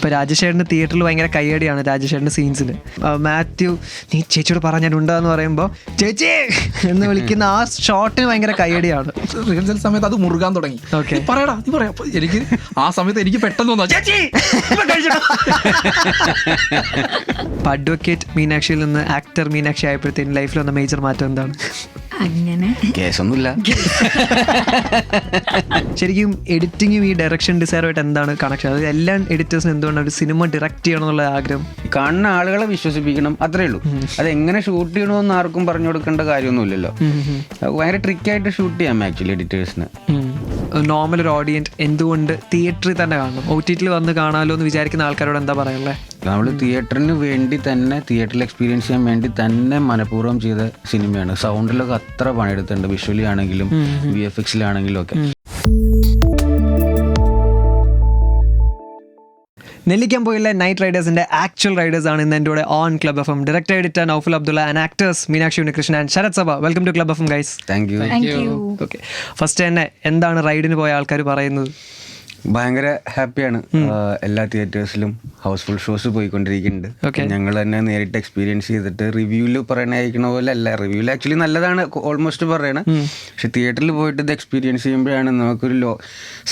ഇപ്പോൾ രാജശേഖരൻ്റെ തിയേറ്ററിൽ ഭയങ്കര കയ്യടിയാണ് രാജശേഖരൻ്റെ സീൻസിന്. മാത്യു നീ ചേച്ചിയോട് പറഞ്ഞിട്ടുണ്ടെന്ന് പറയുമ്പോൾ ചേച്ചി എന്ന് വിളിക്കുന്ന ആ ഷോട്ടിന് ഭയങ്കര കയ്യടിയാണ്. റിഹേഴ്സൽ സമയത്ത് അത് മുറുകാൻ തുടങ്ങി. ഓക്കെ, പറയടാ നീ പറയാ. എനിക്ക് ആ സമയത്ത് എനിക്ക് പെട്ടെന്ന് തോന്നാ ചേച്ചി. അഡ്വക്കേറ്റ് മീനാക്ഷിയിൽ നിന്ന് ആക്ടർ മീനാക്ഷി ആയപ്പോഴത്തേക്കും ലൈഫിൽ വന്ന മേജർ മാറ്റം എന്താണ്? അങ്ങനെ കേസൊന്നുമില്ല. ശരിക്കും എഡിറ്റിങ്ങും ഈ ഡയറക്ഷൻ ഡിസൈനുമായിട്ട് എന്താണ് കണക്ഷൻ? അത് എല്ലാ എഡിറ്റേഴ്സിനും എന്തുകൊണ്ടാണ് ഒരു സിനിമ ഡയറക്റ്റ് ചെയ്യണം എന്നുള്ള ആഗ്രഹം? കാണുന്ന ആളുകളെ വിശ്വസിപ്പിക്കണം, അത്രേ ഉള്ളൂ. അത് എങ്ങനെ ഷൂട്ട് ചെയ്യണമെന്ന് ആർക്കും പറഞ്ഞു കൊടുക്കേണ്ട കാര്യമൊന്നുമില്ലല്ലോ. ഭയങ്കര ട്രിക്കായിട്ട് ഷൂട്ട് ചെയ്യാം ആക്ച്വലി എഡിറ്റേഴ്സിന്. നോർമൽ ഒരു ഓഡിയൻസ് എന്തുകൊണ്ട് തിയേറ്ററിൽ തന്നെ കാണണം, OTT വന്ന് കാണാമല്ലോ എന്ന് വിചാരിക്കുന്ന ആൾക്കാരോട് എന്താ പറയാനുള്ളത്? നമ്മൾ തിയേറ്ററിന് വേണ്ടി തന്നെ, തിയേറ്ററിൽ എക്സ്പീരിയൻസ് ചെയ്യാൻ വേണ്ടി തന്നെ മനഃപൂർവ്വം ചെയ്ത സിനിമയാണ്. സൗണ്ടിലൊക്കെ അത്ര പണിയെടുത്തിട്ടുണ്ട്, വിഷ്വലി ആണെങ്കിലും VFX-ലാണെങ്കിലും ഒക്കെ. നെല്ലിക്കമ്പൊയിലെ നൈറ്റ് റൈഡേഴ്സിന്റെ ആക്ച്വൽ റൈഡേഴ്സ് ആണ് ഇന്ന് എൻ്റെ കൂടെ on Club FM. Director editor Naufal Abdulla and actors Meenakshi Unnikrishnan and Sarath Sabha. Welcome to club FM guys. Thank you. Okay, first തന്നെ എന്താണ് റൈഡിന് പോയ ആൾക്കാർ പറയുന്നത്? ഭയങ്കര ഹാപ്പിയാണ്. എല്ലാ തിയേറ്റേഴ്സിലും ഹൗസ്ഫുൾ ഷോസ് പോയിക്കൊണ്ടിരിക്കുന്നുണ്ട്. ഞങ്ങൾ തന്നെ നേരിട്ട് എക്സ്പീരിയൻസ് ചെയ്തിട്ട് റിവ്യൂവിൽ പറയണ പോലെ അല്ല. റിവ്യൂവിൽ ആക്ച്വലി നല്ലതാണ് ഓൾമോസ്റ്റ് പറയണത്. പക്ഷെ തിയേറ്ററിൽ പോയിട്ട് ഇത് എക്സ്പീരിയൻസ് ചെയ്യുമ്പോഴാണ് നമുക്കൊരു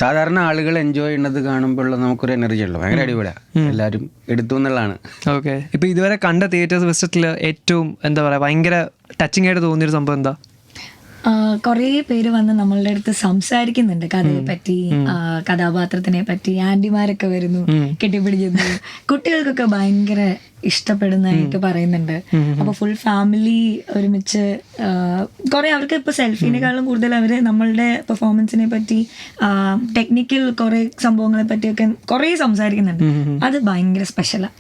സാധാരണ ആളുകൾ എൻജോയ് ചെയ്യുന്നത് കാണുമ്പോഴുള്ള നമുക്കൊരു എനർജി ഉള്ളു. ഭയങ്കര അടിപൊളിയാണ്, എല്ലാവരും എടുത്തു എന്നുള്ളതാണ്. ഓക്കെ, ഇപ്പോൾ ഇതുവരെ കണ്ട തിയേറ്റേഴ്സ് വിസിറ്റിൽ ഏറ്റവും എന്താ പറയുക ഭയങ്കര ടച്ചിങ് ആയിട്ട് തോന്നിയൊരു സംഭവം എന്താ? കുറേ പേര് വന്ന് നമ്മളുടെ അടുത്ത് സംസാരിക്കുന്നുണ്ട് കഥയെ പറ്റി, കഥാപാത്രത്തിനെ പറ്റി. ആന്റിമാരൊക്കെ വരുന്നു, കെട്ടിപ്പിടിക്കുന്നു. കുട്ടികൾക്കൊക്കെ ഭയങ്കര ഇഷ്ടപ്പെടുന്നതായിട്ട് പറയുന്നുണ്ട്. അപ്പൊ ഫുൾ ഫാമിലി ഒരുമിച്ച് കുറെ അവർക്ക് ഇപ്പൊ സെൽഫിനെക്കാളും കൂടുതൽ അവര് നമ്മളുടെ പെർഫോമൻസിനെ പറ്റി, ടെക്നിക്കൽ കുറെ സംഭവങ്ങളെ പറ്റിയൊക്കെ കുറെ സംസാരിക്കുന്നുണ്ട്. അത് ഭയങ്കര സ്പെഷ്യലാണ്.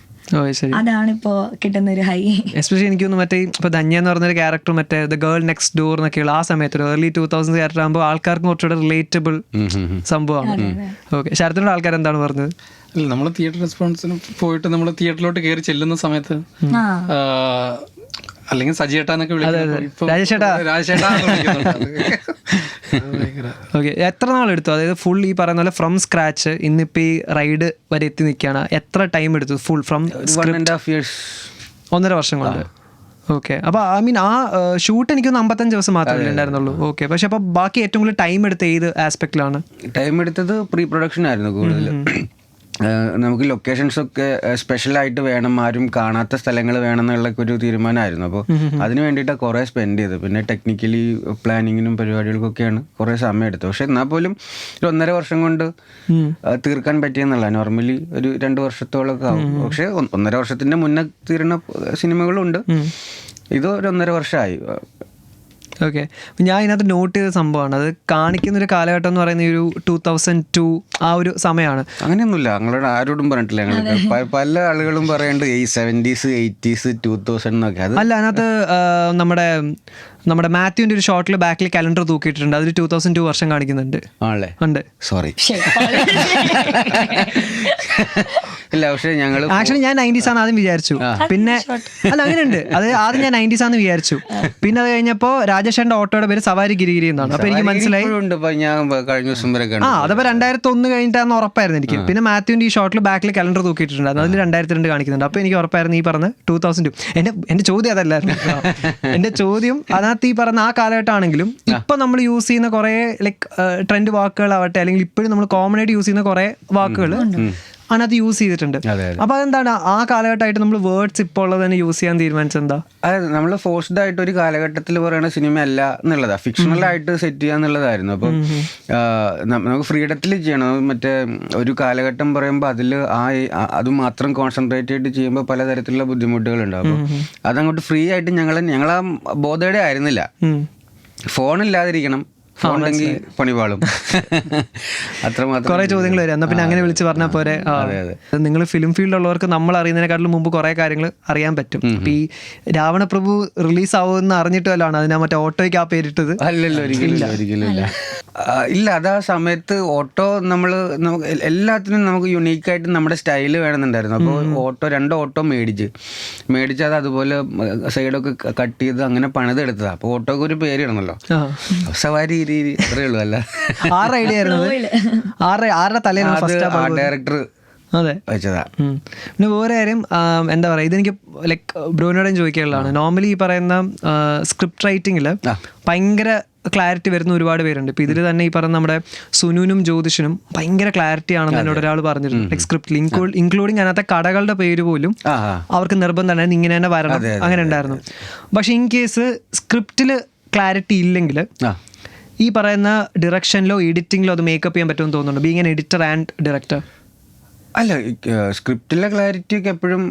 അതാണിപ്പോ കിട്ടുന്ന ഒരു ഹൈ. എസ്പെഷ്യലി എനിക്ക് തോന്നുന്നു മറ്റേ ഇപ്പൊ ധന്യ എന്ന് പറഞ്ഞൊരു ക്യാരക്ടർ, മറ്റേ ദ ഗേൾ നെക്സ്റ്റ് ഡോർ എന്നൊക്കെയുള്ള ആ സമയത്ത് ഒരു early 2000s ക്യാരക്ടർ ആകുമ്പോൾ ആൾക്കാർക്ക് കുറച്ചുകൂടെ റിലേറ്റബിൾ സംഭവമാണ്. ഓക്കെ, ശരത്തിനോട് ആൾക്കാർ എന്താണ് പറഞ്ഞത്? അല്ല, നമ്മൾ തിയേറ്റർ റെസ്പോൺസിന് പോയിട്ട് നമ്മൾ തിയേറ്ററിലോട്ട് കയറി ചെല്ലുന്ന സമയത്ത് അല്ലെങ്കിൽ സജിയേട്ടാന്നൊക്കെ ഓക്കെ, എത്ര നാളെടുത്തു? അതായത് ഫുൾ ഈ പറയുന്ന പോലെ ഫ്രം സ്ക്രാച്ച് ഇന്നിപ്പോൾ ഈ റൈഡ് വരെ എത്തി നിൽക്കുകയാണ്. എത്ര ടൈം എടുത്തു ഫുൾ ഫ്രം? 1.5 years. 1.5 വർഷം കൊണ്ട്. ഓക്കെ, അപ്പോൾ ഐ മീൻ ആ ഷൂട്ട് എനിക്കൊന്ന് 55 ദിവസം മാത്രമേ ഉണ്ടായിരുന്നുള്ളൂ. ഓക്കെ, പക്ഷെ അപ്പോൾ ബാക്കി ഏറ്റവും കൂടുതൽ ടൈം എടുത്ത ഏത് ആസ്പെക്റ്റിലാണ്? ടൈം എടുത്തത് പ്രീ പ്രൊഡക്ഷൻ ആയിരുന്നു കൂടുതൽ. നമുക്ക് ലൊക്കേഷൻസൊക്കെ സ്പെഷ്യലായിട്ട് വേണം, ആരും കാണാത്ത സ്ഥലങ്ങൾ വേണം എന്നുള്ളൊക്കെ ഒരു തീരുമാനമായിരുന്നു. അപ്പോൾ അതിന് വേണ്ടിയിട്ടാണ് കുറേ സ്പെൻഡ് ചെയ്തത്. പിന്നെ ടെക്നിക്കലി പ്ലാനിങ്ങിനും പരിപാടികൾക്കൊക്കെയാണ് കുറേ സമയം എടുത്തത്. പക്ഷെ എന്നാൽ പോലും ഒരു 1.5 വർഷം കൊണ്ട് തീർക്കാൻ പറ്റിയെന്നുള്ള. നോർമലി ഒരു 2 വർഷത്തോളമൊക്കെ ആവും. പക്ഷെ 1.5 വർഷത്തിൻ്റെ മുന്നേ തീരുന്ന സിനിമകളുണ്ട്. ഇത് ഒരു 1.5 വർഷമായി. ഓക്കെ, ഞാൻ ഇതിനകത്ത് നോട്ട് ചെയ്ത സംഭവമാണ്, അത് കാണിക്കുന്നൊരു കാലഘട്ടം എന്ന് പറയുന്ന ഒരു 2002 ആ ഒരു സമയമാണ്. അങ്ങനെയൊന്നുമില്ല, ഞങ്ങളോട് ആരോടും പറഞ്ഞിട്ടില്ല. ഞങ്ങൾക്ക് പല ആളുകളും പറയുന്നുണ്ട് 70s 80s 2000 എന്നൊക്കെ. അല്ല, അതിനകത്ത് നമ്മുടെ മാത്യുവിൻ്റെ ഒരു ഷോട്ടിൽ ബാക്കിൽ കലണ്ടർ തൂക്കിയിട്ടുണ്ട്, അതിൽ 2002 വർഷം കാണിക്കുന്നുണ്ട്. ആണല്ലേ? ഉണ്ട്. സോറി. ഇല്ല, പക്ഷേ ഞങ്ങൾ ആക്ച്വലി ഞാൻ 90s ആണ് ആദ്യം വിചാരിച്ചു. പിന്നെ അല്ല, അങ്ങനെയുണ്ട്, അത് ആദ്യം ഞാൻ 90s ആണെന്ന് വിചാരിച്ചു. പിന്നെ അത് കഴിഞ്ഞപ്പോൾ രാജേഷേന്റെ ഓട്ടോയുടെ പേര് സവാരി ഗിരിഗിരി എന്നാണ്. അപ്പൊ എനിക്ക് മനസ്സിലായി അതപ്പോ 2001 കഴിഞ്ഞിട്ടാന്ന് ഉറപ്പായിരുന്നു എനിക്ക്. പിന്നെ മാത്യുവിന്റെ ഈ ഷോട്ടിൽ ബാക്കിൽ കലണ്ടർ തൂക്കിയിട്ടുണ്ട്, അതിൽ 2002 കാണിക്കുന്നുണ്ട്. അപ്പൊ എനിക്ക് ഉറപ്പായിരുന്നു ഈ പറഞ്ഞ 2002. എന്റെ ചോദ്യം അതല്ലായിരുന്നു. എന്റെ ചോദ്യം അതിനകത്ത് ഈ പറഞ്ഞ ആ കാലഘട്ടമാണെങ്കിലും ഇപ്പൊ നമ്മൾ യൂസ് ചെയ്യുന്ന കുറെ ലൈക്ക് ട്രെൻഡ് വാക്കുകളാവട്ടെ, അല്ലെങ്കിൽ ഇപ്പോഴും നമ്മൾ കോമൺ ആയിട്ട് യൂസ് ചെയ്യുന്ന കുറെ വാക്കുകൾ അതിനകത്ത് യൂസ് ചെയ്തിട്ടുണ്ട്. അപ്പൊ അതെന്താണ് ആ കാലഘട്ടമായിട്ട് നമ്മൾ വേർഡ്സ് ഇപ്പോൾ ഉള്ളത് തന്നെ യൂസ് ചെയ്യാൻ തീരുമാനിച്ചത് എന്താ? അതായത് നമ്മൾ ഫോഴ്സ്ഡ് ആയിട്ട് ഒരു കാലഘട്ടത്തിൽ പറയുന്ന സിനിമ അല്ല എന്നുള്ളതാ, ഫിക്ഷണൽ ആയിട്ട് സെറ്റ് ചെയ്യാന്നുള്ളതായിരുന്നു. അപ്പം നമുക്ക് ഫ്രീഡത്തിൽ ചെയ്യണം. മറ്റേ ഒരു കാലഘട്ടം പറയുമ്പോൾ അതിൽ അത് മാത്രം കോൺസെൻട്രേറ്റ് ചെയ്തിട്ട് ചെയ്യുമ്പോൾ പലതരത്തിലുള്ള ബുദ്ധിമുട്ടുകളുണ്ടാവും. അപ്പം അതങ്ങോട്ട് ഫ്രീ ആയിട്ട് ഞങ്ങൾ ആ ബോധയുടെ ആയിരുന്നില്ല. ഫോണില്ലാതിരിക്കണം, ഫോണെങ്കിൽ പണിപാളും, അത്രമാത്രം കുറെ ചോദ്യങ്ങൾ വരും. എന്നാൽ പിന്നെ അങ്ങനെ വിളിച്ച് പറഞ്ഞാൽ പോരെ. നിങ്ങൾ ഫിലിം ഫീൽഡിലുള്ളവർക്ക് നമ്മൾ അറിയുന്നതിനെക്കാട്ടിലും മുമ്പ് കുറെ കാര്യങ്ങൾ അറിയാൻ പറ്റും. ഈ രാവണപ്രഭു റിലീസ് ആവുമെന്ന് അറിഞ്ഞിട്ടല്ലാണ് അതിനാ മറ്റേ ഓട്ടോയ്ക്ക് ആ പേരിട്ടത്? അല്ലല്ലോ, ഒരിക്കലും ഇല്ല. അത് ആ സമയത്ത് ഓട്ടോ നമുക്ക് എല്ലാത്തിനും നമുക്ക് യുണീക്കായിട്ട് നമ്മുടെ സ്റ്റൈല് വേണമെന്നുണ്ടായിരുന്നു. അപ്പോൾ 2 ഓട്ടോ മേടിച്ച് അത് അതുപോലെ സൈഡൊക്കെ കട്ട് ചെയ്ത് അങ്ങനെ പണിതെടുത്തതാണ്. അപ്പോൾ ഓട്ടോക്ക് ഒരു പേരിടണമല്ലോ, സവാരി അത്രേ ഉള്ളൂ. അല്ല, ആരുടെ ഐഡിയ ആയിരുന്നു? ആരുടെ തലേന്ന് ഡയറക്ടർ അതെ. വെച്ചതാ. പിന്നെ വേറെ കാര്യം എന്താ പറയുക, ഇതെനിക്ക് ലൈക്ക് ബ്രോനോടും ചോദിക്കാനുള്ളതാണ്. നോർമലി ഈ പറയുന്ന സ്ക്രിപ്റ്റ് റൈറ്റിങ്ങിൽ ഭയങ്കര ക്ലാരിറ്റി വരുന്ന ഒരുപാട് പേരുണ്ട്. ഇപ്പം ഇതിൽ തന്നെ ഈ പറഞ്ഞ നമ്മുടെ സുനുവിനും ജ്യോതിഷനും ഭയങ്കര ക്ലാരിറ്റി ആണെന്ന് എന്നോട് ഒരാൾ പറഞ്ഞിരുന്നു. ലൈക്ക് സ്ക്രിപ്റ്റിൽ ഇൻക്ലൂഡിങ് അതിനകത്തെ കടകളുടെ പേര് പോലും അവർക്ക് നിർബന്ധമാണ് ഇങ്ങനെ തന്നെ വരണം, അങ്ങനെ ഉണ്ടായിരുന്നു. പക്ഷെ ഇൻ കേസ് സ്ക്രിപ്റ്റിൽ ക്ലാരിറ്റി ഇല്ലെങ്കിൽ ഈ പറയുന്ന ഡിറക്ഷനിലോ എഡിറ്റിങ്ങിലോ അത് മേക്കപ്പ് ചെയ്യാൻ പറ്റുമെന്ന് തോന്നുന്നുണ്ട്, being N editor and director? അല്ല, സ്ക്രിപ്റ്റിലെ ക്ലാരിറ്റി ഒക്കെ എപ്പോഴും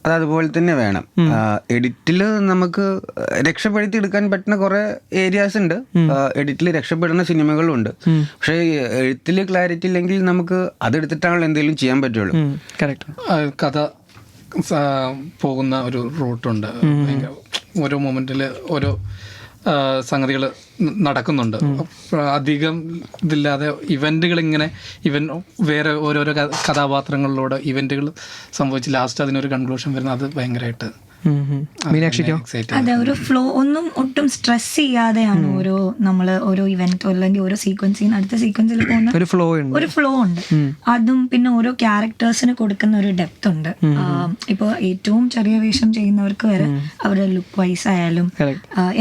അത് അതുപോലെ തന്നെ വേണം. എഡിറ്റിൽ നമുക്ക് രക്ഷപ്പെടുത്തി എടുക്കാൻ പറ്റുന്ന കുറെ ഏരിയാസ് ഉണ്ട്, എഡിറ്റിൽ രക്ഷപ്പെടുന്ന സിനിമകളും ഉണ്ട്. പക്ഷെ എഴുത്തിൽ ക്ലാരിറ്റി ഇല്ലെങ്കിൽ നമുക്ക് അതെടുത്തിട്ടാണല്ലോ എന്തെങ്കിലും ചെയ്യാൻ പറ്റുള്ളൂ. കഥ പോകുന്ന ഒരു റൂട്ടുണ്ട്, ഓരോ മൊമെന്റിൽ ഓരോ സംഗതികൾ നടക്കുന്നുണ്ട്. അധികം ഇതില്ലാതെ ഇവന്റുകൾ ഇങ്ങനെ വേറെ ഓരോരോ കഥാപാത്രങ്ങളിലൂടെ ഇവന്റുകൾ സംഭവിച്ച് ലാസ്റ്റ് അതിനൊരു കൺക്ലൂഷൻ വരുന്നത് അത് ഭയങ്കരമായിട്ട് അതെ, ഒരു ഫ്ലോ ഒന്നും ഒട്ടും സ്ട്രെസ് ചെയ്യാതെയാണ് ഓരോ ഇവന്റ് അല്ലെങ്കിൽ ഓരോ സീക്വൻസിൽ അടുത്ത സീക്വൻസിൽ പോകുന്ന ഒരു ഫ്ലോ ഉണ്ട്. അതും പിന്നെ ഓരോ ക്യാരക്ടേഴ്സിന് കൊടുക്കുന്ന ഒരു ഡെപ്ത് ഉണ്ട്. ഇപ്പൊ ഏറ്റവും ചെറിയ വേഷം ചെയ്യുന്നവർക്ക് വരെ അവരുടെ ലുക്ക് വൈസ് ആയാലും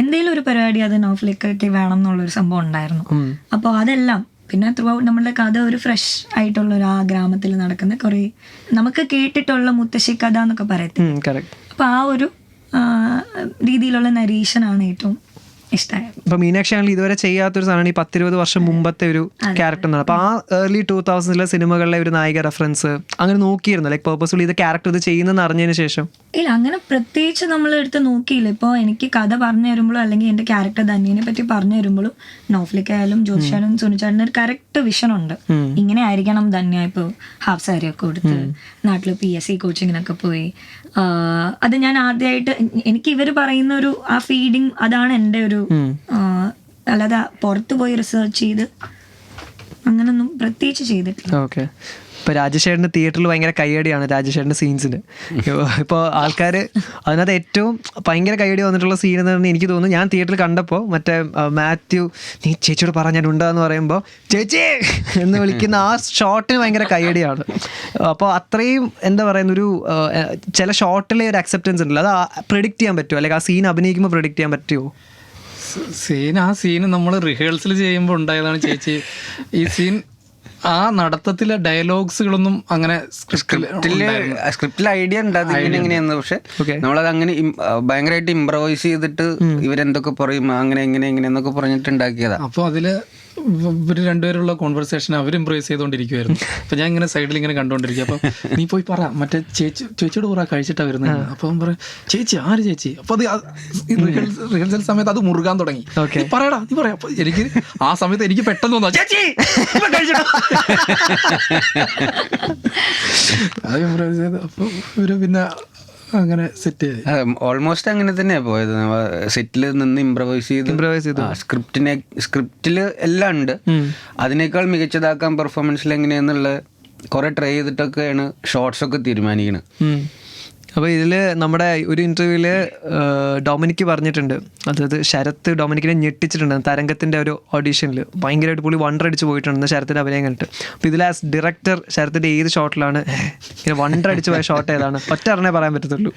എന്തെങ്കിലും ഒരു പരിപാടി അത് നോഫ്ലിക്കായിട്ട് വേണം എന്നുള്ളൊരു സംഭവം ഉണ്ടായിരുന്നു. അപ്പോൾ അതെല്ലാം പിന്നെ ത്രൂ ഔട്ട് നമ്മളുടെ കഥ ഒരു ഫ്രഷ് ആയിട്ടുള്ള ഒരു ആ ഗ്രാമത്തിൽ നടക്കുന്ന കുറെ നമുക്ക് കേട്ടിട്ടുള്ള മുത്തശ്ശി കഥ എന്നൊക്കെ പറയത്തില്ല. അപ്പൊ ആ ഒരു രീതിയിലുള്ള നരീഷനാണ് ഏറ്റവും ഇഷ്ടമായത്. ഇപ്പൊ മീനാക്ഷി ആണെങ്കിൽ ഇതുവരെ ചെയ്യാത്തൊരു സാധനമാണ് ഈ 10-20 വർഷം മുമ്പത്തെ ഒരു ക്യാരക്ടർ എന്നാണ്. അപ്പൊ ആ ഏർലി 2000s സിനിമകളിലെ ഒരു നായിക റെഫറൻസ് അങ്ങനെ നോക്കിയിരുന്നു, ലൈക്ക് പേർപ്പസ്ഫുള്ളി ഇത് ക്യാരക്ടർ ഇത് ചെയ്യുന്നെന്ന് അറിഞ്ഞതിന് ശേഷം? ഇല്ല, അങ്ങനെ പ്രത്യേകിച്ച് നമ്മൾ എടുത്ത് നോക്കിയില്ല. ഇപ്പോൾ എനിക്ക് കഥ പറഞ്ഞു തരുമ്പോഴും അല്ലെങ്കിൽ എൻ്റെ ക്യാരക്ടർ ധന്യനെ പറ്റി പറഞ്ഞു തരുമ്പോഴും നോഫ്ലിക്കായാലും ജ്യോതിഷാനും സുനിച്ചാലും ഒരു കറക്റ്റ് വിഷൻ ഉണ്ട്, ഇങ്ങനെ ആയിരിക്കണം ധന്യ. ഇപ്പോൾ ഹാഫ് സാരിയൊക്കെ കൊടുത്ത് നാട്ടിൽ PSC കോച്ചിങ്ങിനൊക്കെ പോയി. അത് ഞാൻ ആദ്യമായിട്ട് എനിക്ക് ഇവർ പറയുന്ന ഒരു ആ ഫീഡിങ് അതാണ് എൻ്റെ ഒരു, അല്ലാതെ പുറത്ത് പോയി റിസർച്ച് ചെയ്ത് അങ്ങനൊന്നും പ്രത്യേകിച്ച് ചെയ്തിട്ടില്ല. ഓക്കെ. ഇപ്പോൾ രാജശേഖരൻ്റെ തിയേറ്ററിൽ ഭയങ്കര കയ്യടിയാണ് രാജശേഖരൻ്റെ സീൻസിന്. ഇപ്പോൾ ആൾക്കാർ അതിനകത്ത് ഏറ്റവും ഭയങ്കര കയ്യടി വന്നിട്ടുള്ള സീൻ എന്ന് പറഞ്ഞാൽ എനിക്ക് തോന്നുന്നു, ഞാൻ തിയേറ്ററിൽ കണ്ടപ്പോൾ മറ്റേ മാത്യു നീ ചേച്ചിയോട് പറഞ്ഞിട്ടുണ്ടെന്ന് പറയുമ്പോൾ ചേച്ചി എന്ന് വിളിക്കുന്ന ആ ഷോട്ടിന് ഭയങ്കര കയ്യടിയാണ്. അപ്പോൾ അത്രയും എന്താ പറയുന്ന ഒരു ചില ഷോട്ടിലെ ഒരു അക്സെപ്റ്റൻസ് ഉണ്ടല്ലോ, അത് പ്രെഡിക്റ്റ് ചെയ്യാൻ പറ്റുമോ, അല്ലെങ്കിൽ ആ സീൻ അഭിനയിക്കുമ്പോൾ പ്രെഡിക്റ്റ് ചെയ്യാൻ പറ്റുമോ? ആ സീൻ നമ്മൾ റിഹേഴ്സൽ ചെയ്യുമ്പോൾ ഉണ്ടായതാണ് ചേച്ചി. ഈ സീൻ ആ നടത്തത്തിലെ ഡയലോഗ്സുകളൊന്നും അങ്ങനെ സ്ക്രിപ്റ്റിൽ ഐഡിയ ഉണ്ട് അതിങ്ങനെയാന്ന്, പക്ഷെ നമ്മളത് അങ്ങനെ ഭയങ്കരമായിട്ട് ഇംപ്രവൈസ് ചെയ്തിട്ട് ഇവരെന്തൊക്കെ പറയും അങ്ങനെ എങ്ങനെയെന്നൊക്കെ പറഞ്ഞിട്ട് ഉണ്ടാക്കിയതാ. അപ്പോൾ അതില് ഇവർ രണ്ടുപേരുള്ള കോൺവെർസേഷൻ അവർ ഇംപ്രൂവൈസ് ചെയ്തുകൊണ്ടിരിക്കുവായിരുന്നു. അപ്പം ഞാൻ ഇങ്ങനെ സൈഡിൽ ഇങ്ങനെ കണ്ടുകൊണ്ടിരിക്കുക. അപ്പം നീ പോയി പറ മറ്റേ ചേച്ചിയോട് പറ കഴിച്ചിട്ടാ വരുന്നത്. അപ്പം പറ ചേച്ചി ആര് ചേച്ചി. അപ്പൊ അത് റിഹേഴ്സൽ സമയത്ത് അത് മുറുകാൻ തുടങ്ങി. പറയടാ നീ പറയാം. അപ്പൊ എനിക്ക് ആ സമയത്ത് എനിക്ക് പെട്ടെന്ന് തോന്നാ ചേച്ചി അത് ഇംപ്രൂവൈസ് ചെയ്ത്. അപ്പൊ ഇവര് പിന്നെ അങ്ങനെ സെറ്റ് ചെയ്ത് ഓൾമോസ്റ്റ് അങ്ങനെ തന്നെയാ പോയത്. സെറ്റിൽ നിന്ന് ഇംപ്രവൈസ് ചെയ്ത് സ്ക്രിപ്റ്റിൽ എല്ലാം ഉണ്ട്, അതിനേക്കാൾ മികച്ചതാക്കാൻ പെർഫോമൻസിൽ എങ്ങനെയാന്നുള്ള കുറെ ട്രൈ ചെയ്തിട്ടൊക്കെയാണ് ഷോർട്സ് ഒക്കെ തീരുമാനിക്കുന്നത്. അപ്പോൾ ഇതിൽ നമ്മുടെ ഒരു ഇൻ്റർവ്യൂവിൽ ഡൊമിനിക്ക് പറഞ്ഞിട്ടുണ്ട്, അതായത് ശരത്ത് ഡൊമിനിക്കിനെ ഞെട്ടിച്ചിട്ടുണ്ട് തരംഗത്തിൻ്റെ ഒരു ഓഡീഷനിൽ. ഭയങ്കരമായിട്ട് പുള്ളി വണ്ടർ പോയിട്ടുണ്ടെന്ന് ശരത്തിൻ്റെ അഭിനയം കണ്ടിട്ട്. അപ്പോൾ ഇതിൽ ആസ് ഡയറക്ടർ ശരത്തിൻ്റെ ഏത് ഷോട്ടിലാണ് ഇങ്ങനെ വണ്ടർ പോയ ഷോട്ട് ഏതാണ്? ഒറ്റ അറിഞ്ഞേ പറയാൻ പറ്റത്തുള്ളൂ.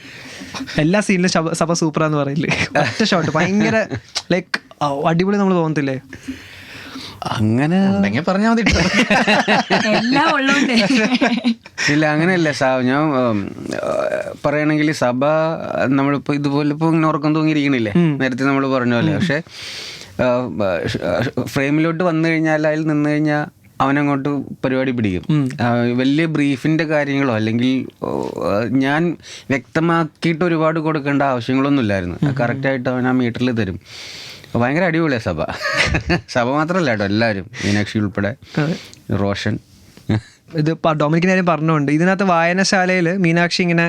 എല്ലാ സീനിലും സഭ സൂപ്പറാന്ന് പറയില്ലേ, ഒറ്റ ഷോട്ട് ഭയങ്കര ലൈക്ക് അടിപൊളി നമ്മൾ തോന്നത്തില്ലേ? അങ്ങനെ പറഞ്ഞാൽ മതി. ഇല്ല അങ്ങനെയല്ല. ഞാൻ പറയണെങ്കിൽ സഭ നമ്മളിപ്പോൾ ഇതുപോലെ ഇപ്പോൾ ഇങ്ങനെ ഉറക്കം തൂങ്ങിയിരിക്കണില്ലേ, നേരത്തെ നമ്മൾ പറഞ്ഞ പോലെ. പക്ഷെ ഫ്രെയിമിലോട്ട് വന്നു കഴിഞ്ഞാൽ അതിൽ നിന്ന് കഴിഞ്ഞാൽ അവനങ്ങോട്ട് പരിപാടി പിടിക്കും. വലിയ ബ്രീഫിൻ്റെ കാര്യങ്ങളോ അല്ലെങ്കിൽ ഞാൻ വ്യക്തമാക്കിയിട്ട് ഒരുപാട് കൊടുക്കേണ്ട ആവശ്യങ്ങളൊന്നും ഇല്ലായിരുന്നു. കറക്റ്റായിട്ട് അവൻ ആ മീറ്ററിൽ തരും. ഭയങ്കര അടിപൊളിയാണ് സഭ മാത്രമല്ല കേട്ടോ, എല്ലാവരും, മീനാക്ഷി ഉൾപ്പെടെ, റോഷൻ. ഇത് ഡൊമിനിക്കിൻ്റെ കാര്യം പറഞ്ഞുകൊണ്ട് ഇതിനകത്ത് വായനശാലയിൽ മീനാക്ഷി ഇങ്ങനെ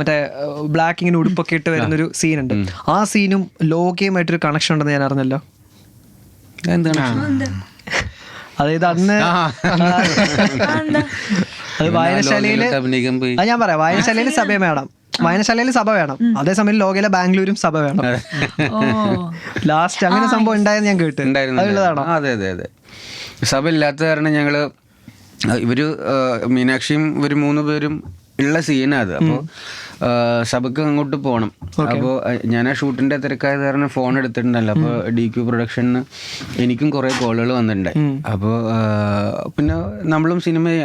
മറ്റേ ബ്ലാക്ക് ഇങ്ങനെ ഉടുപ്പൊക്കെ ഇട്ട് വരുന്നൊരു സീനുണ്ട്. ആ സീനും ലോകയുമായിട്ടൊരു കണക്ഷൻ ഉണ്ടെന്ന് ഞാൻ അറിഞ്ഞല്ലോ. എന്താണ്? അതായത് അന്ന് അത് വായനശാലയിൽ അത് ഞാൻ പറയാം, വായനശാലയിൽ സഭ വേണം, വായനശാലയിൽ സഭ വേണം, അതേസമയം ലോകയിലെ ബാംഗ്ലൂരും സഭ വേണം. ലാസ്റ്റ് അങ്ങനെ സംഭവം ഉണ്ടായെന്ന് ഞാൻ കേട്ടിട്ടുണ്ടായിരുന്നു. അതെ. സഭ ഇല്ലാത്ത കാരണം ഞങ്ങള് ഇവര് മീനാക്ഷിയും ഇവർ 3 പേരും ഉള്ള സീനാണ് അത്. അപ്പോൾ സബക്ക് അങ്ങോട്ട് പോകണം. അപ്പോൾ ഞാൻ ആ ഷൂട്ടിൻ്റെ തിരക്കായത് കാരണം ഫോൺ എടുത്തിട്ടുണ്ടല്ലോ. അപ്പോൾ DQ പ്രൊഡക്ഷന് എനിക്കും കുറേ കോളുകൾ വന്നിട്ടുണ്ടായി. അപ്പോൾ പിന്നെ നമ്മളും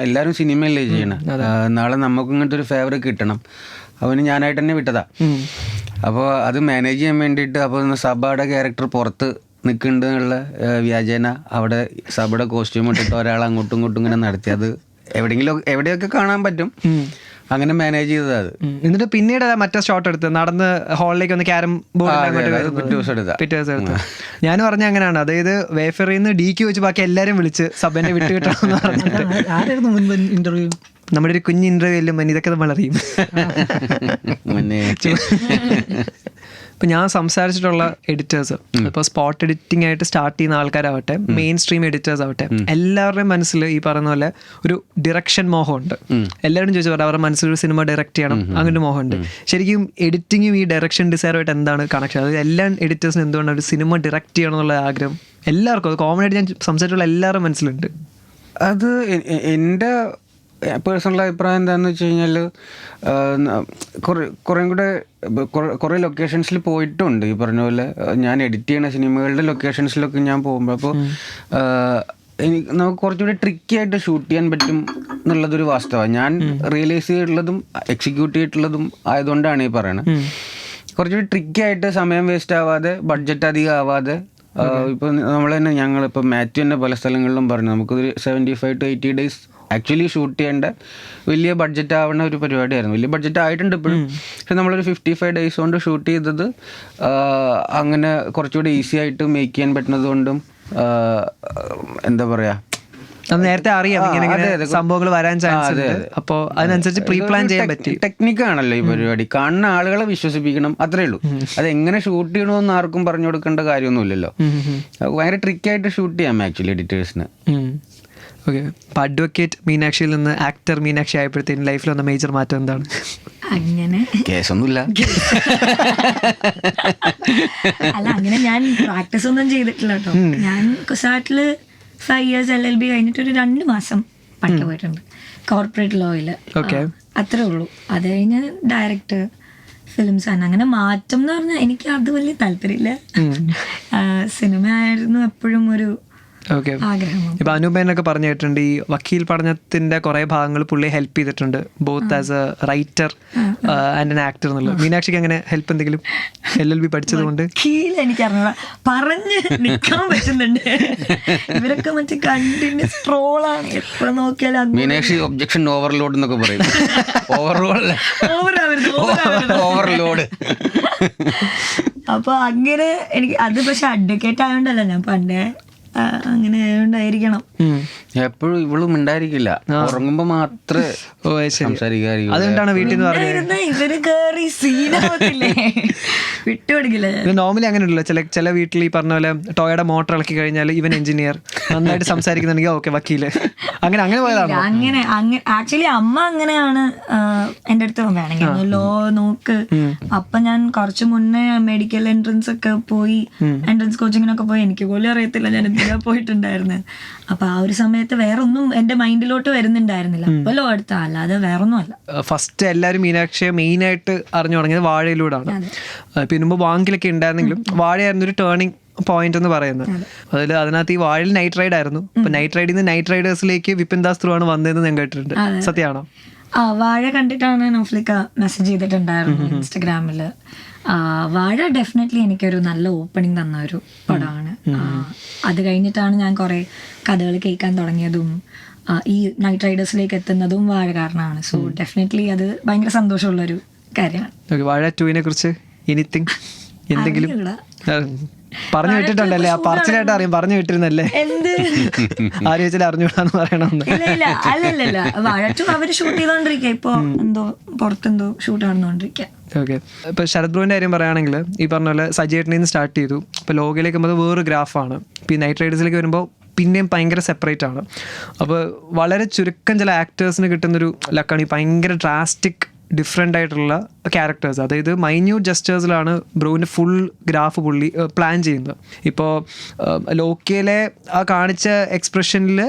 എല്ലാവരും സിനിമയല്ലേ ചെയ്യണം. നാളെ നമുക്ക് ഇങ്ങനത്തെ ഒരു ഫേവർ കിട്ടണം. അവന് ഞാനായിട്ട് തന്നെ വിട്ടതാ. അപ്പോൾ അത് മാനേജ് ചെയ്യാൻ വേണ്ടിയിട്ട് അപ്പോൾ സബയുടെ ക്യാരക്ടർ പുറത്ത് നിൽക്കുന്നുണ്ട് എന്നുള്ള വ്യാജേന അവിടെ സബയുടെ കോസ്റ്റ്യൂം ഇട്ടിട്ട് ഒരാൾ അങ്ങോട്ടും ഇങ്ങോട്ടും ഇങ്ങനെ നടത്തി. അത് എവിടെയൊക്കെ കാണാൻ പറ്റും, അങ്ങനെ മാനേജ് ചെയ്തത് അത്. എന്നിട്ട് പിന്നീട് മറ്റേ ഷോട്ട് എടുത്ത് നടന്ന് ഹാളിലേക്ക് വന്ന് ക്യാരം ബോർഡ് പിറ്റേ ദിവസം എടുത്ത് ഞാൻ പറഞ്ഞ അങ്ങനെയാണ്. അതായത് വേഫറിന്ന് DQ വെച്ച് ബാക്കി എല്ലാരും വിളിച്ച് സബനെ വിട്ടുകിട്ടണമെന്ന് പറഞ്ഞിട്ട്. ആരായിരുന്നു മുൻപ് ഇന്റർവ്യൂ? നമ്മുടെ ഒരു കുഞ്ഞ് ഇന്റർവ്യൂ എല്ലാം ഇതൊക്കെ നമ്മൾ അറിയും. ഇപ്പം ഞാൻ സംസാരിച്ചിട്ടുള്ള എഡിറ്റേഴ്സ്, ഇപ്പോൾ സ്പോട്ട് എഡിറ്റിംഗ് ആയിട്ട് സ്റ്റാർട്ട് ചെയ്യുന്ന ആൾക്കാരാവട്ടെ, മെയിൻ സ്ട്രീം എഡിറ്റേഴ്സ് ആവട്ടെ, എല്ലാവരുടെയും മനസ്സിൽ ഈ പറയുന്ന പോലെ ഒരു ഡിറക്ഷൻ മോഹമുണ്ട്. എല്ലാവരും ചോദിച്ചു പറഞ്ഞാൽ അവരുടെ മനസ്സിൽ ഒരു സിനിമ ഡയറക്റ്റ് ചെയ്യണം, അങ്ങനെ മോഹമുണ്ട്. ശരിക്കും എഡിറ്റിങ്ങും ഈ ഡയറക്ഷൻ ഡിസൈനുമായിട്ട് എന്താണ് കണക്ഷൻ? അത് എല്ലാ എഡിറ്റേഴ്സിനും എന്തുകൊണ്ടാണ് ഒരു സിനിമ ഡയറക്റ്റ് ചെയ്യണം എന്നുള്ള ആഗ്രഹം? എല്ലാവർക്കും, അത് കോമൺ ആയിട്ട് ഞാൻ സംസാരിച്ചിട്ടുള്ള എല്ലാവരുടെ മനസ്സിലുണ്ട്. അത് എൻ്റെ പേഴ്സണൽ അഭിപ്രായം എന്താണെന്ന് വെച്ച് കഴിഞ്ഞാൽ കുറേ കൂടെ കുറേ ലൊക്കേഷൻസിൽ പോയിട്ടുണ്ട്. ഈ പറഞ്ഞ പോലെ ഞാൻ എഡിറ്റ് ചെയ്യുന്ന സിനിമകളുടെ ലൊക്കേഷൻസിലൊക്കെ ഞാൻ പോകുമ്പോൾ അപ്പോൾ നമുക്ക് കുറച്ചുകൂടി ട്രിക്കി ആയിട്ട് ഷൂട്ട് ചെയ്യാൻ പറ്റും എന്നുള്ളതൊരു വാസ്തവമാണ്. ഞാൻ റിയലൈസ് ചെയ്തിട്ടുള്ളതും എക്സിക്യൂട്ട് ചെയ്തിട്ടുള്ളതും ആയതുകൊണ്ടാണ് ഈ പറയണത്. കുറച്ചുകൂടി ട്രിക്കി ആയിട്ട് സമയം വേസ്റ്റ് ആവാതെ, ബഡ്ജറ്റ് അധികം ആവാതെ, ഇപ്പോൾ നമ്മൾ തന്നെ ഞങ്ങളിപ്പോൾ മാത്യു തന്നെ പല സ്ഥലങ്ങളിലും പറഞ്ഞു നമുക്കൊരു 75 to 80 days ആക്ച്വലി ഷൂട്ട് ചെയ്യേണ്ട വലിയ ബഡ്ജറ്റ് ആവുന്ന ഒരു പരിപാടിയായിരുന്നു. വലിയ ബഡ്ജറ്റ് ആയിട്ടുണ്ട് ഇപ്പോഴും. പക്ഷെ നമ്മളൊരു 55 days കൊണ്ട് ഷൂട്ട് ചെയ്തത് അങ്ങനെ കുറച്ചുകൂടി ഈസി ആയിട്ട് മേക്ക് ചെയ്യാൻ പറ്റുന്നത് കൊണ്ടും എന്താ പറയുക, നേരത്തെ അറിയാം ഇങ്ങനെ സംഭവങ്ങൾ വരാൻ ചാൻസ് ഉണ്ട്. അപ്പോൾ അതിനനുസരിച്ച് പ്രീ പ്ലാൻ ചെയ്യാൻ പറ്റി. ടെക്നിക്കാണല്ലോ ഈ പരിപാടി. കാണുന്ന ആളുകളെ വിശ്വസിപ്പിക്കണം, അത്രേ ഉള്ളൂ. അത് എങ്ങനെ ഷൂട്ട് ചെയ്യണമെന്ന് ആർക്കും പറഞ്ഞു കൊടുക്കേണ്ട കാര്യമൊന്നുമില്ലല്ലോ. ഭയങ്കര ട്രിക്കായിട്ട് ഷൂട്ട് ചെയ്യാം ആക്ച്വലി എഡിറ്റേഴ്സിന്. ഓക്കെ. അപ്പം അഡ്വക്കേറ്റ് മീനാക്ഷിയിൽ നിന്ന് ആക്ടർ മീനാക്ഷി ആയപ്പോഴത്തേക്കും ലൈഫിൽ വന്ന മേജർ മാറ്റം എന്താണ്? അങ്ങനെ കേസൊന്നുമില്ല. അല്ല, അങ്ങനെ ഞാൻ പ്രാക്ടീസ് ഒന്നും ചെയ്തിട്ടില്ല കേട്ടോ. ഞാൻ കുസാറ്റില് 5 years LLB കഴിഞ്ഞിട്ട് ഒരു 2 മാസം പഠിക്കാൻ പോയിട്ടുണ്ട് കോർപ്പറേറ്റ് ലോയിൽ. അത്രേ ഉള്ളൂ. അത് കഴിഞ്ഞ് ഡയറക്ടർ, ഫിലിംസ് ആണ്. അങ്ങനെ മാറ്റം എന്ന് പറഞ്ഞാൽ എനിക്ക് അത് വലിയ താല്പര്യമില്ല. സിനിമ ആയിരുന്നു എപ്പോഴും ഒരു ഓക്കെ. ഇപ്പൊ അനൂപേനൊക്കെ പറഞ്ഞു കേട്ടിട്ടുണ്ട് ഈ വക്കീൽ പഠനത്തിന്റെ കുറെ ഭാഗങ്ങൾ പുള്ളി ഹെൽപ്പ് ചെയ്തിട്ടുണ്ട്, both as A writer and an actor എന്നുള്ളത്. മീനാക്ഷിക്ക് അങ്ങനെ ഹെൽപ്പ് എന്തെങ്കിലും LLB പഠിച്ചത് കൊണ്ട്? എനിക്കറിഞ്ഞൂടാ, പറഞ്ഞ് നിൽക്കാൻ പറ്റുന്നുണ്ട്. ഇവരൊക്കെ മറ്റേ കണ്ടിന്യൂസ് ട്രോളാണ്, എപ്പോ നോക്കിയാലും. മീനാക്ഷി ഒബ്ജക്ഷൻ ഓവർലോഡ് എന്നൊക്കെ പറയും. ഓവർലോഡ്. അപ്പൊ അങ്ങനെ എനിക്ക് അത്, പക്ഷെ അഡ്വക്കേറ്റ് ആയോണ്ടല്ല, ഞാൻ പണ്ടേ അങ്ങനെ ആയോണ്ടായിരിക്കണം. എപ്പോഴും ഇവളും ഉണ്ടായിരിക്കില്ല, ഉറങ്ങുമ്പോ മാത്രമേ സംസാരിക്കാറില്ല. അതുകൊണ്ടാണ് വീട്ടിൽ നിന്ന് പറഞ്ഞത് ഇവര് കേറി സീനാവത്തില്ലേ, വിട്ടുപിടിക്കില്ല. നോർമലി അങ്ങനെ ഉണ്ടല്ലോ ചില വീട്ടിൽ. ഈ പറഞ്ഞ പോലെ ടോയുടെ മോട്ടർ ഇളക്കി കഴിഞ്ഞാൽ ഇവൻ എഞ്ചിനീയർ, നന്നായിട്ട് സംസാരിക്കുന്നുണ്ടെങ്കിൽ ഓക്കെ വക്കീല്, അങ്ങനെ പോയതാണ്. അങ്ങനെ ആക്ച്വലി അമ്മ അങ്ങനെയാണ് എൻ്റെ അടുത്ത് വേണമെങ്കിൽ ലോ നോക്ക്. അപ്പൊ ഞാൻ കുറച്ച് മുന്നേ മെഡിക്കൽ എൻട്രൻസ് ഒക്കെ പോയി, എൻട്രൻസ് കോച്ചിങ്ങിനൊക്കെ പോയി. എനിക്ക് പോലും അറിയത്തില്ല ഞാൻ എന്തിനാ പോയിട്ടുണ്ടായിരുന്നത്. അപ്പൊ ആ ഒരു സമയത്ത് വേറെ ഒന്നും എന്റെ മൈൻഡിലോട്ട് വരുന്നുണ്ടായിരുന്നില്ല. അപ്പൊ ലോ എടുത്താ, അല്ലാതെ വേറൊന്നും അല്ല. ഫസ്റ്റ് എല്ലാവരും മീനാക്ഷിയെ മെയിൻ ആയിട്ട് അറിഞ്ഞു തുടങ്ങിയത് വാഴയിലൂടെയാണ്. പിന്നെ മുമ്പ് വാങ്കിലൊക്കെ ഉണ്ടായിരുന്നെങ്കിലും വാഴയായിരുന്നു ഒരു ടേണിംഗ് പോയിന്റ് എന്ന് പറയുന്നത്. അതിനകത്ത് ഈ വാഴയിൽ നൈറ്റ് റൈഡ് ആയിരുന്നു. അപ്പൊ നൈറ്റ് റൈഡിൽ നിന്ന് നൈറ്റ് റൈഡേഴ്സിലേക്ക് വിപിൻ ദാസ് ത്രൂ ആണ് വന്നതെന്ന് ഞാൻ കേട്ടിട്ടുണ്ട്. സത്യമാണോ? വാഴ കണ്ടിട്ടാണ് നൗഫ്ലിക്ക മെസ്സേജ് ചെയ്തിട്ടുണ്ടായിരുന്നു ഇൻസ്റ്റഗ്രാമില്. വാഴ ഡെഫിനറ്റ്ലി എനിക്കൊരു നല്ല ഓപ്പണിംഗ് തന്ന ഒരു പടമാണ്. അത് കഴിഞ്ഞിട്ടാണ് ഞാൻ കുറെ കഥകൾ കേൾക്കാൻ തുടങ്ങിയതും ഈ നൈറ്റ് റൈഡേഴ്സിലേക്ക് എത്തുന്നതും വാഴ കാരണമാണ്. സോ ഡെഫിനറ്റ്ലി അത് ഭയങ്കര സന്തോഷമുള്ളൊരു കാര്യമാണ്. വാഴ 2 കുറിച്ച് എനിത്തിങ് എന്തെങ്കിലും പറഞ്ഞു വിട്ടിട്ടുണ്ടല്ലേ? ആ പറച്ചിലായിട്ട് അറിയാം, പറഞ്ഞു വിട്ടിരുന്നല്ലേ? എന്ത് ആര് ചോദിച്ചാലും അറിഞ്ഞൂടാന്ന് പറയണമെന്ന്? അല്ലല്ല, വാഴ 2 അവര് ഷൂട്ട് ചെയ്തോണ്ടിരിക്കുക. ഇപ്പൊ എന്തോ പുറത്തെന്തോ ഷൂട്ട് നടന്നുകൊണ്ടിരിക്കുക. ഓക്കെ. ഇപ്പൊ ശരത് ബ്രോന്റെ കാര്യം പറയുകയാണെങ്കിൽ ഈ പറഞ്ഞ പോലെ സജേട്ടനിൽ നിന്ന് സ്റ്റാർട്ട് ചെയ്തു. ഇപ്പൊ ലോകയിലേക്ക് വരുമ്പോൾ വേറൊരു ഗ്രാഫാണ്. ഇപ്പൊ ഈ നൈറ്റ് റൈഡേഴ്സിലേക്ക് വരുമ്പോൾ പിന്നെയും ഭയങ്കര സെപ്പറേറ്റ് ആണ്. അപ്പോൾ വളരെ ചുരുക്കം ചില ആക്ടേഴ്സിന് കിട്ടുന്നൊരു ലക്കാണ് ഈ ഭയങ്കര ഡ്രാസ്റ്റിക് ഡിഫറെൻ്റ് ആയിട്ടുള്ള ക്യാരക്ടേഴ്സ്. അതായത് മൈന്യൂട്ട് ജസ്റ്റേഴ്സിലാണ് ബ്രോവിൻ്റെ ഫുൾ ഗ്രാഫ് പുള്ളി പ്ലാൻ ചെയ്യുന്നത്. ഇപ്പോൾ ലോക്കയിലെ ആ കാണിച്ച എക്സ്പ്രഷനിൽ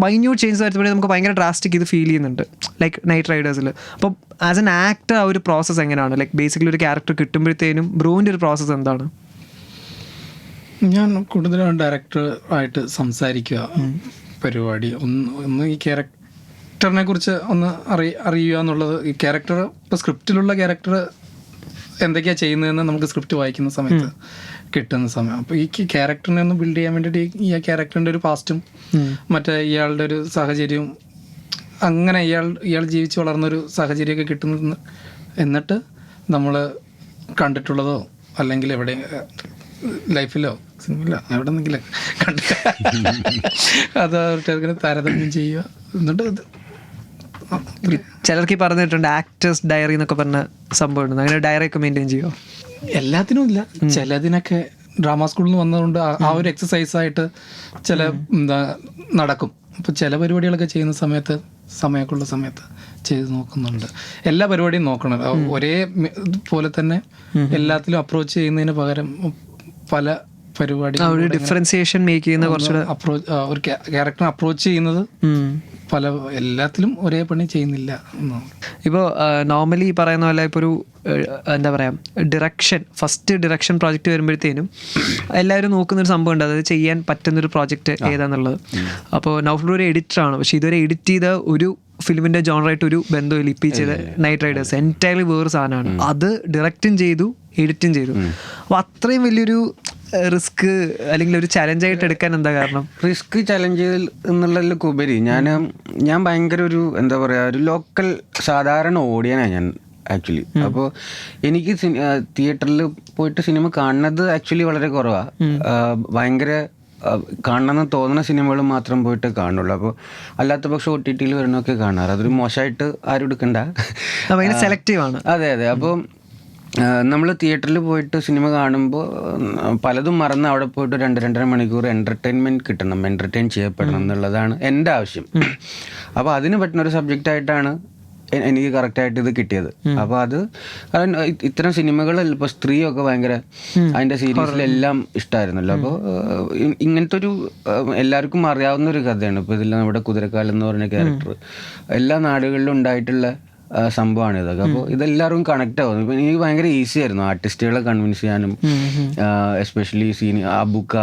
മൈന്യൂട്ട് ചേഞ്ച് വരുത്തുമ്പോഴേ നമുക്ക് ഭയങ്കര ഡ്രാസ്റ്റിക് ഇത് ഫീൽ ചെയ്യുന്നുണ്ട് ലൈക്ക് നൈറ്റ് റൈഡേഴ്സിൽ. അപ്പോൾ ആസ് എൻ ആക്ടർ ആ ഒരു പ്രോസസ്സ് എങ്ങനെയാണ്? ലൈക്ക് ബേസിക്കലി ഒരു ക്യാരക്ടർ കിട്ടുമ്പോഴത്തേനും ബ്രോൻ്റെ ഒരു പ്രോസസ്സ് എന്താണ്? ഞാൻ കൂടുതലും ഡയറക്ടർ ആയിട്ട് സംസാരിക്കുക പരിപാടി. ഒന്ന് ഈ ക്യാരക്ടറിനെ കുറിച്ച് ഒന്ന് അറിയുക എന്നുള്ളത്. ഈ ക്യാരക്ടർ ഇപ്പോൾ സ്ക്രിപ്റ്റിലുള്ള ക്യാരക്ടർ എന്തൊക്കെയാണ് ചെയ്യുന്നതെന്ന് നമുക്ക് സ്ക്രിപ്റ്റ് വായിക്കുന്ന സമയത്ത് കിട്ടുന്ന സമയം. അപ്പോൾ ഈ ക്യാരക്ടറിനെ ഒന്ന് ബിൽഡ് ചെയ്യാൻ വേണ്ടിയിട്ട് ഈ ക്യാരക്ടറിൻ്റെ ഒരു പാസ്റ്റും മറ്റേ ഇയാളുടെ ഒരു സാഹചര്യവും അങ്ങനെ ഇയാൾ ജീവിച്ച് വളർന്നൊരു സാഹചര്യമൊക്കെ കിട്ടുന്നത്, എന്നിട്ട് നമ്മൾ കണ്ടിട്ടുള്ളതോ അല്ലെങ്കിൽ എവിടെ ലൈഫിലോ സിനിമയിലോ എവിടെ നിന്നെങ്കിലും കണ്ടിട്ട് അത് അവരുടെ താരതമ്യം ചെയ്യുക. എന്നിട്ട് ചിലർക്ക് പറഞ്ഞിട്ടുണ്ട് ആക്ടേഴ്സ് ഡയറി എന്നൊക്കെ പറഞ്ഞ സംഭവം ഉണ്ട്. അങ്ങനെ ഡയറി ഒക്കെ മെയിൻറ്റെയിൻ ചെയ്യുമോ? എല്ലാത്തിനും ഇല്ല, ചിലതിനൊക്കെ ഡ്രാമ സ്കൂളിൽ നിന്ന് വന്നതുകൊണ്ട് ആ ഒരു എക്സസൈസ് ആയിട്ട് ചില നടക്കും. അപ്പോൾ ചില പരിപാടികളൊക്കെ ചെയ്യുന്ന സമയത്ത് സമയമൊക്കെയുള്ള സമയത്ത് ചെയ്ത് നോക്കുന്നുണ്ട്. എല്ലാ പരിപാടിയും നോക്കണം. ഒരേ പോലെ തന്നെ എല്ലാത്തിലും അപ്രോച്ച് ചെയ്യുന്നതിന് പകരം പല പരിപാടി ഡിഫറൻസിയേഷൻ മേക്ക് ചെയ്യുന്ന കുറച്ചുകൂടെ ഒരു ക്യാരക്ടർ അപ്രോച്ച് ചെയ്യുന്നത് പല എല്ലാത്തിലും ഒരേ പണി ചെയ്യുന്നില്ല. ഇപ്പോൾ നോർമലി ഈ പറയുന്ന പോലെ ഇപ്പോൾ ഒരു എന്താ പറയുക ഫസ്റ്റ് ഡിറക്ഷൻ പ്രോജക്റ്റ് വരുമ്പോഴത്തേനും എല്ലാവരും നോക്കുന്നൊരു സംഭവം ഉണ്ട്, അതായത് ചെയ്യാൻ പറ്റുന്നൊരു പ്രോജക്റ്റ് ഏതാന്നുള്ളത്. അപ്പോൾ നൗഫൽ ഒരു എഡിറ്ററാണ്, പക്ഷേ ഇതുവരെ എഡിറ്റ് ചെയ്ത ഒരു ഫിലിമിൻ്റെ ജോണറായിട്ട് ഒരു ബന്ധമില്ല. ഇപ്പം ചെയ്ത നൈറ്റ് റൈഡേഴ്സ് എൻറ്റയർലി വേറെ സാധനമാണ്. അത് ഡയറക്റ്റും ചെയ്തു എഡിറ്റും ചെയ്തു. അപ്പോൾ അത്രയും വലിയൊരു റിസ്ക് അല്ലെങ്കിൽ ഒരു ചലഞ്ചായിട്ട് എടുക്കാൻ എന്താ കാരണം? റിസ്ക് ചലഞ്ച് എന്നുള്ളതിലൊക്കെ ഉപരി ഞാൻ ഭയങ്കര ഒരു എന്താ പറയുക ഒരു ലോക്കൽ സാധാരണ ഓഡിയനാണ് ഞാൻ ആക്ച്വലി. അപ്പോൾ എനിക്ക് തിയേറ്ററിൽ പോയിട്ട് സിനിമ കാണുന്നത് ആക്ച്വലി വളരെ കുറവാണ്. ഭയങ്കര കാണണമെന്ന് തോന്നുന്ന സിനിമകൾ മാത്രം പോയിട്ട് കാണുള്ളൂ. അപ്പോൾ അല്ലാത്ത പക്ഷം OTT വരണമൊക്കെ കാണാറ്. അതൊരു മോശമായിട്ട് ആരും എടുക്കണ്ട, സെലക്റ്റീവ് ആണ്. അതെ. അപ്പോൾ നമ്മൾ തിയേറ്ററിൽ പോയിട്ട് സിനിമ കാണുമ്പോൾ പലതും മറന്ന് അവിടെ പോയിട്ട് 2-2.5 മണിക്കൂർ എൻ്റർടൈൻ ചെയ്യപ്പെടണം എന്നുള്ളതാണ് എൻ്റെ ആവശ്യം. അപ്പോൾ അതിന് പറ്റുന്ന ഒരു സബ്ജക്റ്റായിട്ടാണ് എനിക്ക് കറക്റ്റായിട്ട് ഇത് കിട്ടിയത്. അപ്പോൾ അത് ഇത്തരം സിനിമകൾ ഇപ്പോൾ സ്ത്രീയൊക്കെ ഭയങ്കര അതിൻ്റെ സീരീസിലെല്ലാം ഇഷ്ടമായിരുന്നല്ലോ. അപ്പോൾ ഇങ്ങനത്തെ ഒരു എല്ലാവർക്കും അറിയാവുന്ന ഒരു കഥയാണ്. ഇപ്പോൾ ഇതിൽ നമ്മുടെ കുതിരക്കാലം എന്ന് പറഞ്ഞ ക്യാരക്ടർ എല്ലാ നാടുകളിലും ഉണ്ടായിട്ടുള്ള സംഭവമാണ് ഇതൊക്കെ. അപ്പോൾ ഇതെല്ലാവർക്കും കണക്ട് ആവുന്നു. ഇപ്പം എനിക്ക് ഭയങ്കര ഈസി ആയിരുന്നു ആർട്ടിസ്റ്റുകളെ കൺവിൻസ് ചെയ്യാനും, എസ്പെഷ്യലി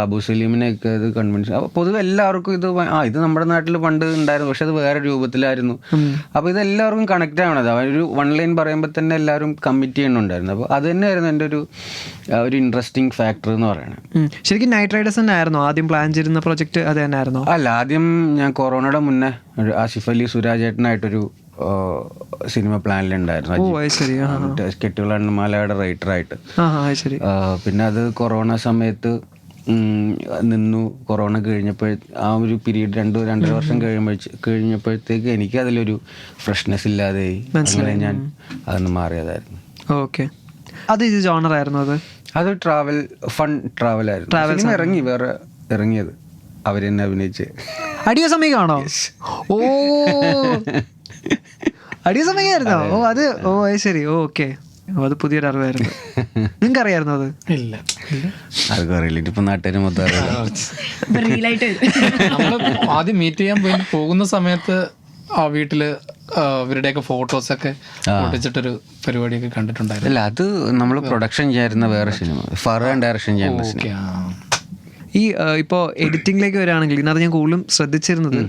അബു സലീമിനെയൊക്കെ ഇത് കൺവിൻസ്. അപ്പോൾ പൊതുവെ എല്ലാവർക്കും ഇത് നമ്മുടെ നാട്ടിൽ പണ്ട് ഉണ്ടായിരുന്നു, പക്ഷെ അത് വേറെ രൂപത്തിലായിരുന്നു. അപ്പോൾ ഇതെല്ലാവർക്കും കണക്ട് ആവണത്. ഒരു 1 ലൈൻ പറയുമ്പോൾ തന്നെ എല്ലാവരും കമ്മിറ്റ് ചെയ്യണുണ്ടായിരുന്നു. അപ്പോൾ അത് തന്നെയായിരുന്നു എൻ്റെ ഒരു ഇൻട്രസ്റ്റിംഗ് ഫാക്ടർ എന്ന് പറയുന്നത്. ശരിക്കും നൈറ്റ് റൈഡേഴ്സ് തന്നെ ആയിരുന്നു ആദ്യം പ്ലാൻ ചെയ്തിരുന്ന പ്രോജക്റ്റ്? അത് തന്നെ ആയിരുന്നോ? അല്ല, ആദ്യം ഞാൻ കൊറോണയുടെ മുന്നേ ആസിഫ് അലി സുരാജേട്ടനായിട്ടൊരു സിനിമ പ്ലാനിലുണ്ടായിരുന്നു, കെട്ടുകളണ്ണമാലയുടെ റൈറ്ററായിട്ട്. പിന്നെ അത് കൊറോണ സമയത്ത് നിന്നു. കൊറോണ കഴിഞ്ഞപ്പോൾ ആ ഒരു പീരീഡ് 2-2.5 വർഷം കഴിഞ്ഞപ്പോഴത്തേക്ക് എനിക്ക് അതിലൊരു ഫ്രഷ്നെസ് ഇല്ലാതെ അങ്ങനെ ഞാൻ അതൊന്ന് മാറിയതായിരുന്നു. ഓക്കെ. അത് ഇത് ജോണർ ആയിരുന്നു? അത് ഫൺ ട്രാവലായിരുന്നു. ഇറങ്ങിയത് അവരെന്നെ അഭിനയിച്ച് അടിയ സമയമാണോ? ഓ, അടിയ സമയമായിരുന്നോ? അത് ശരി. ഓക്കെ, അത് പുതിയൊരു അറിവായിരുന്നു. നിങ്ങൾക്ക് അറിയാമായിരുന്നു അത്? ഇല്ല, അതൊക്കെ അറിയില്ല. ഇപ്പൊ നാട്ടുകാർ മൊത്തം നമ്മൾ ആദ്യം മീറ്റ് ചെയ്യാൻ പോകുന്ന സമയത്ത് ആ വീട്ടില് ഇവരുടെയൊക്കെ ഫോട്ടോസൊക്കെ ഒട്ടിച്ചിട്ടൊരു പരിപാടിയൊക്കെ കണ്ടിട്ടുണ്ടായിരുന്നു. അല്ല, അത് നമ്മൾ പ്രൊഡക്ഷൻ ചെയ്യായിരുന്ന വേറെ സിനിമ, ഫർഹാൻ ഡയറക്ഷൻ ചെയ്യുന്ന സിനിമ. ഈ ഇപ്പോൾ എഡിറ്റിംഗിലേക്ക് വരികയാണെങ്കിൽ ഇതിനകത്ത് ഞാൻ കൂടുതലും ശ്രദ്ധിച്ചിരുന്നത്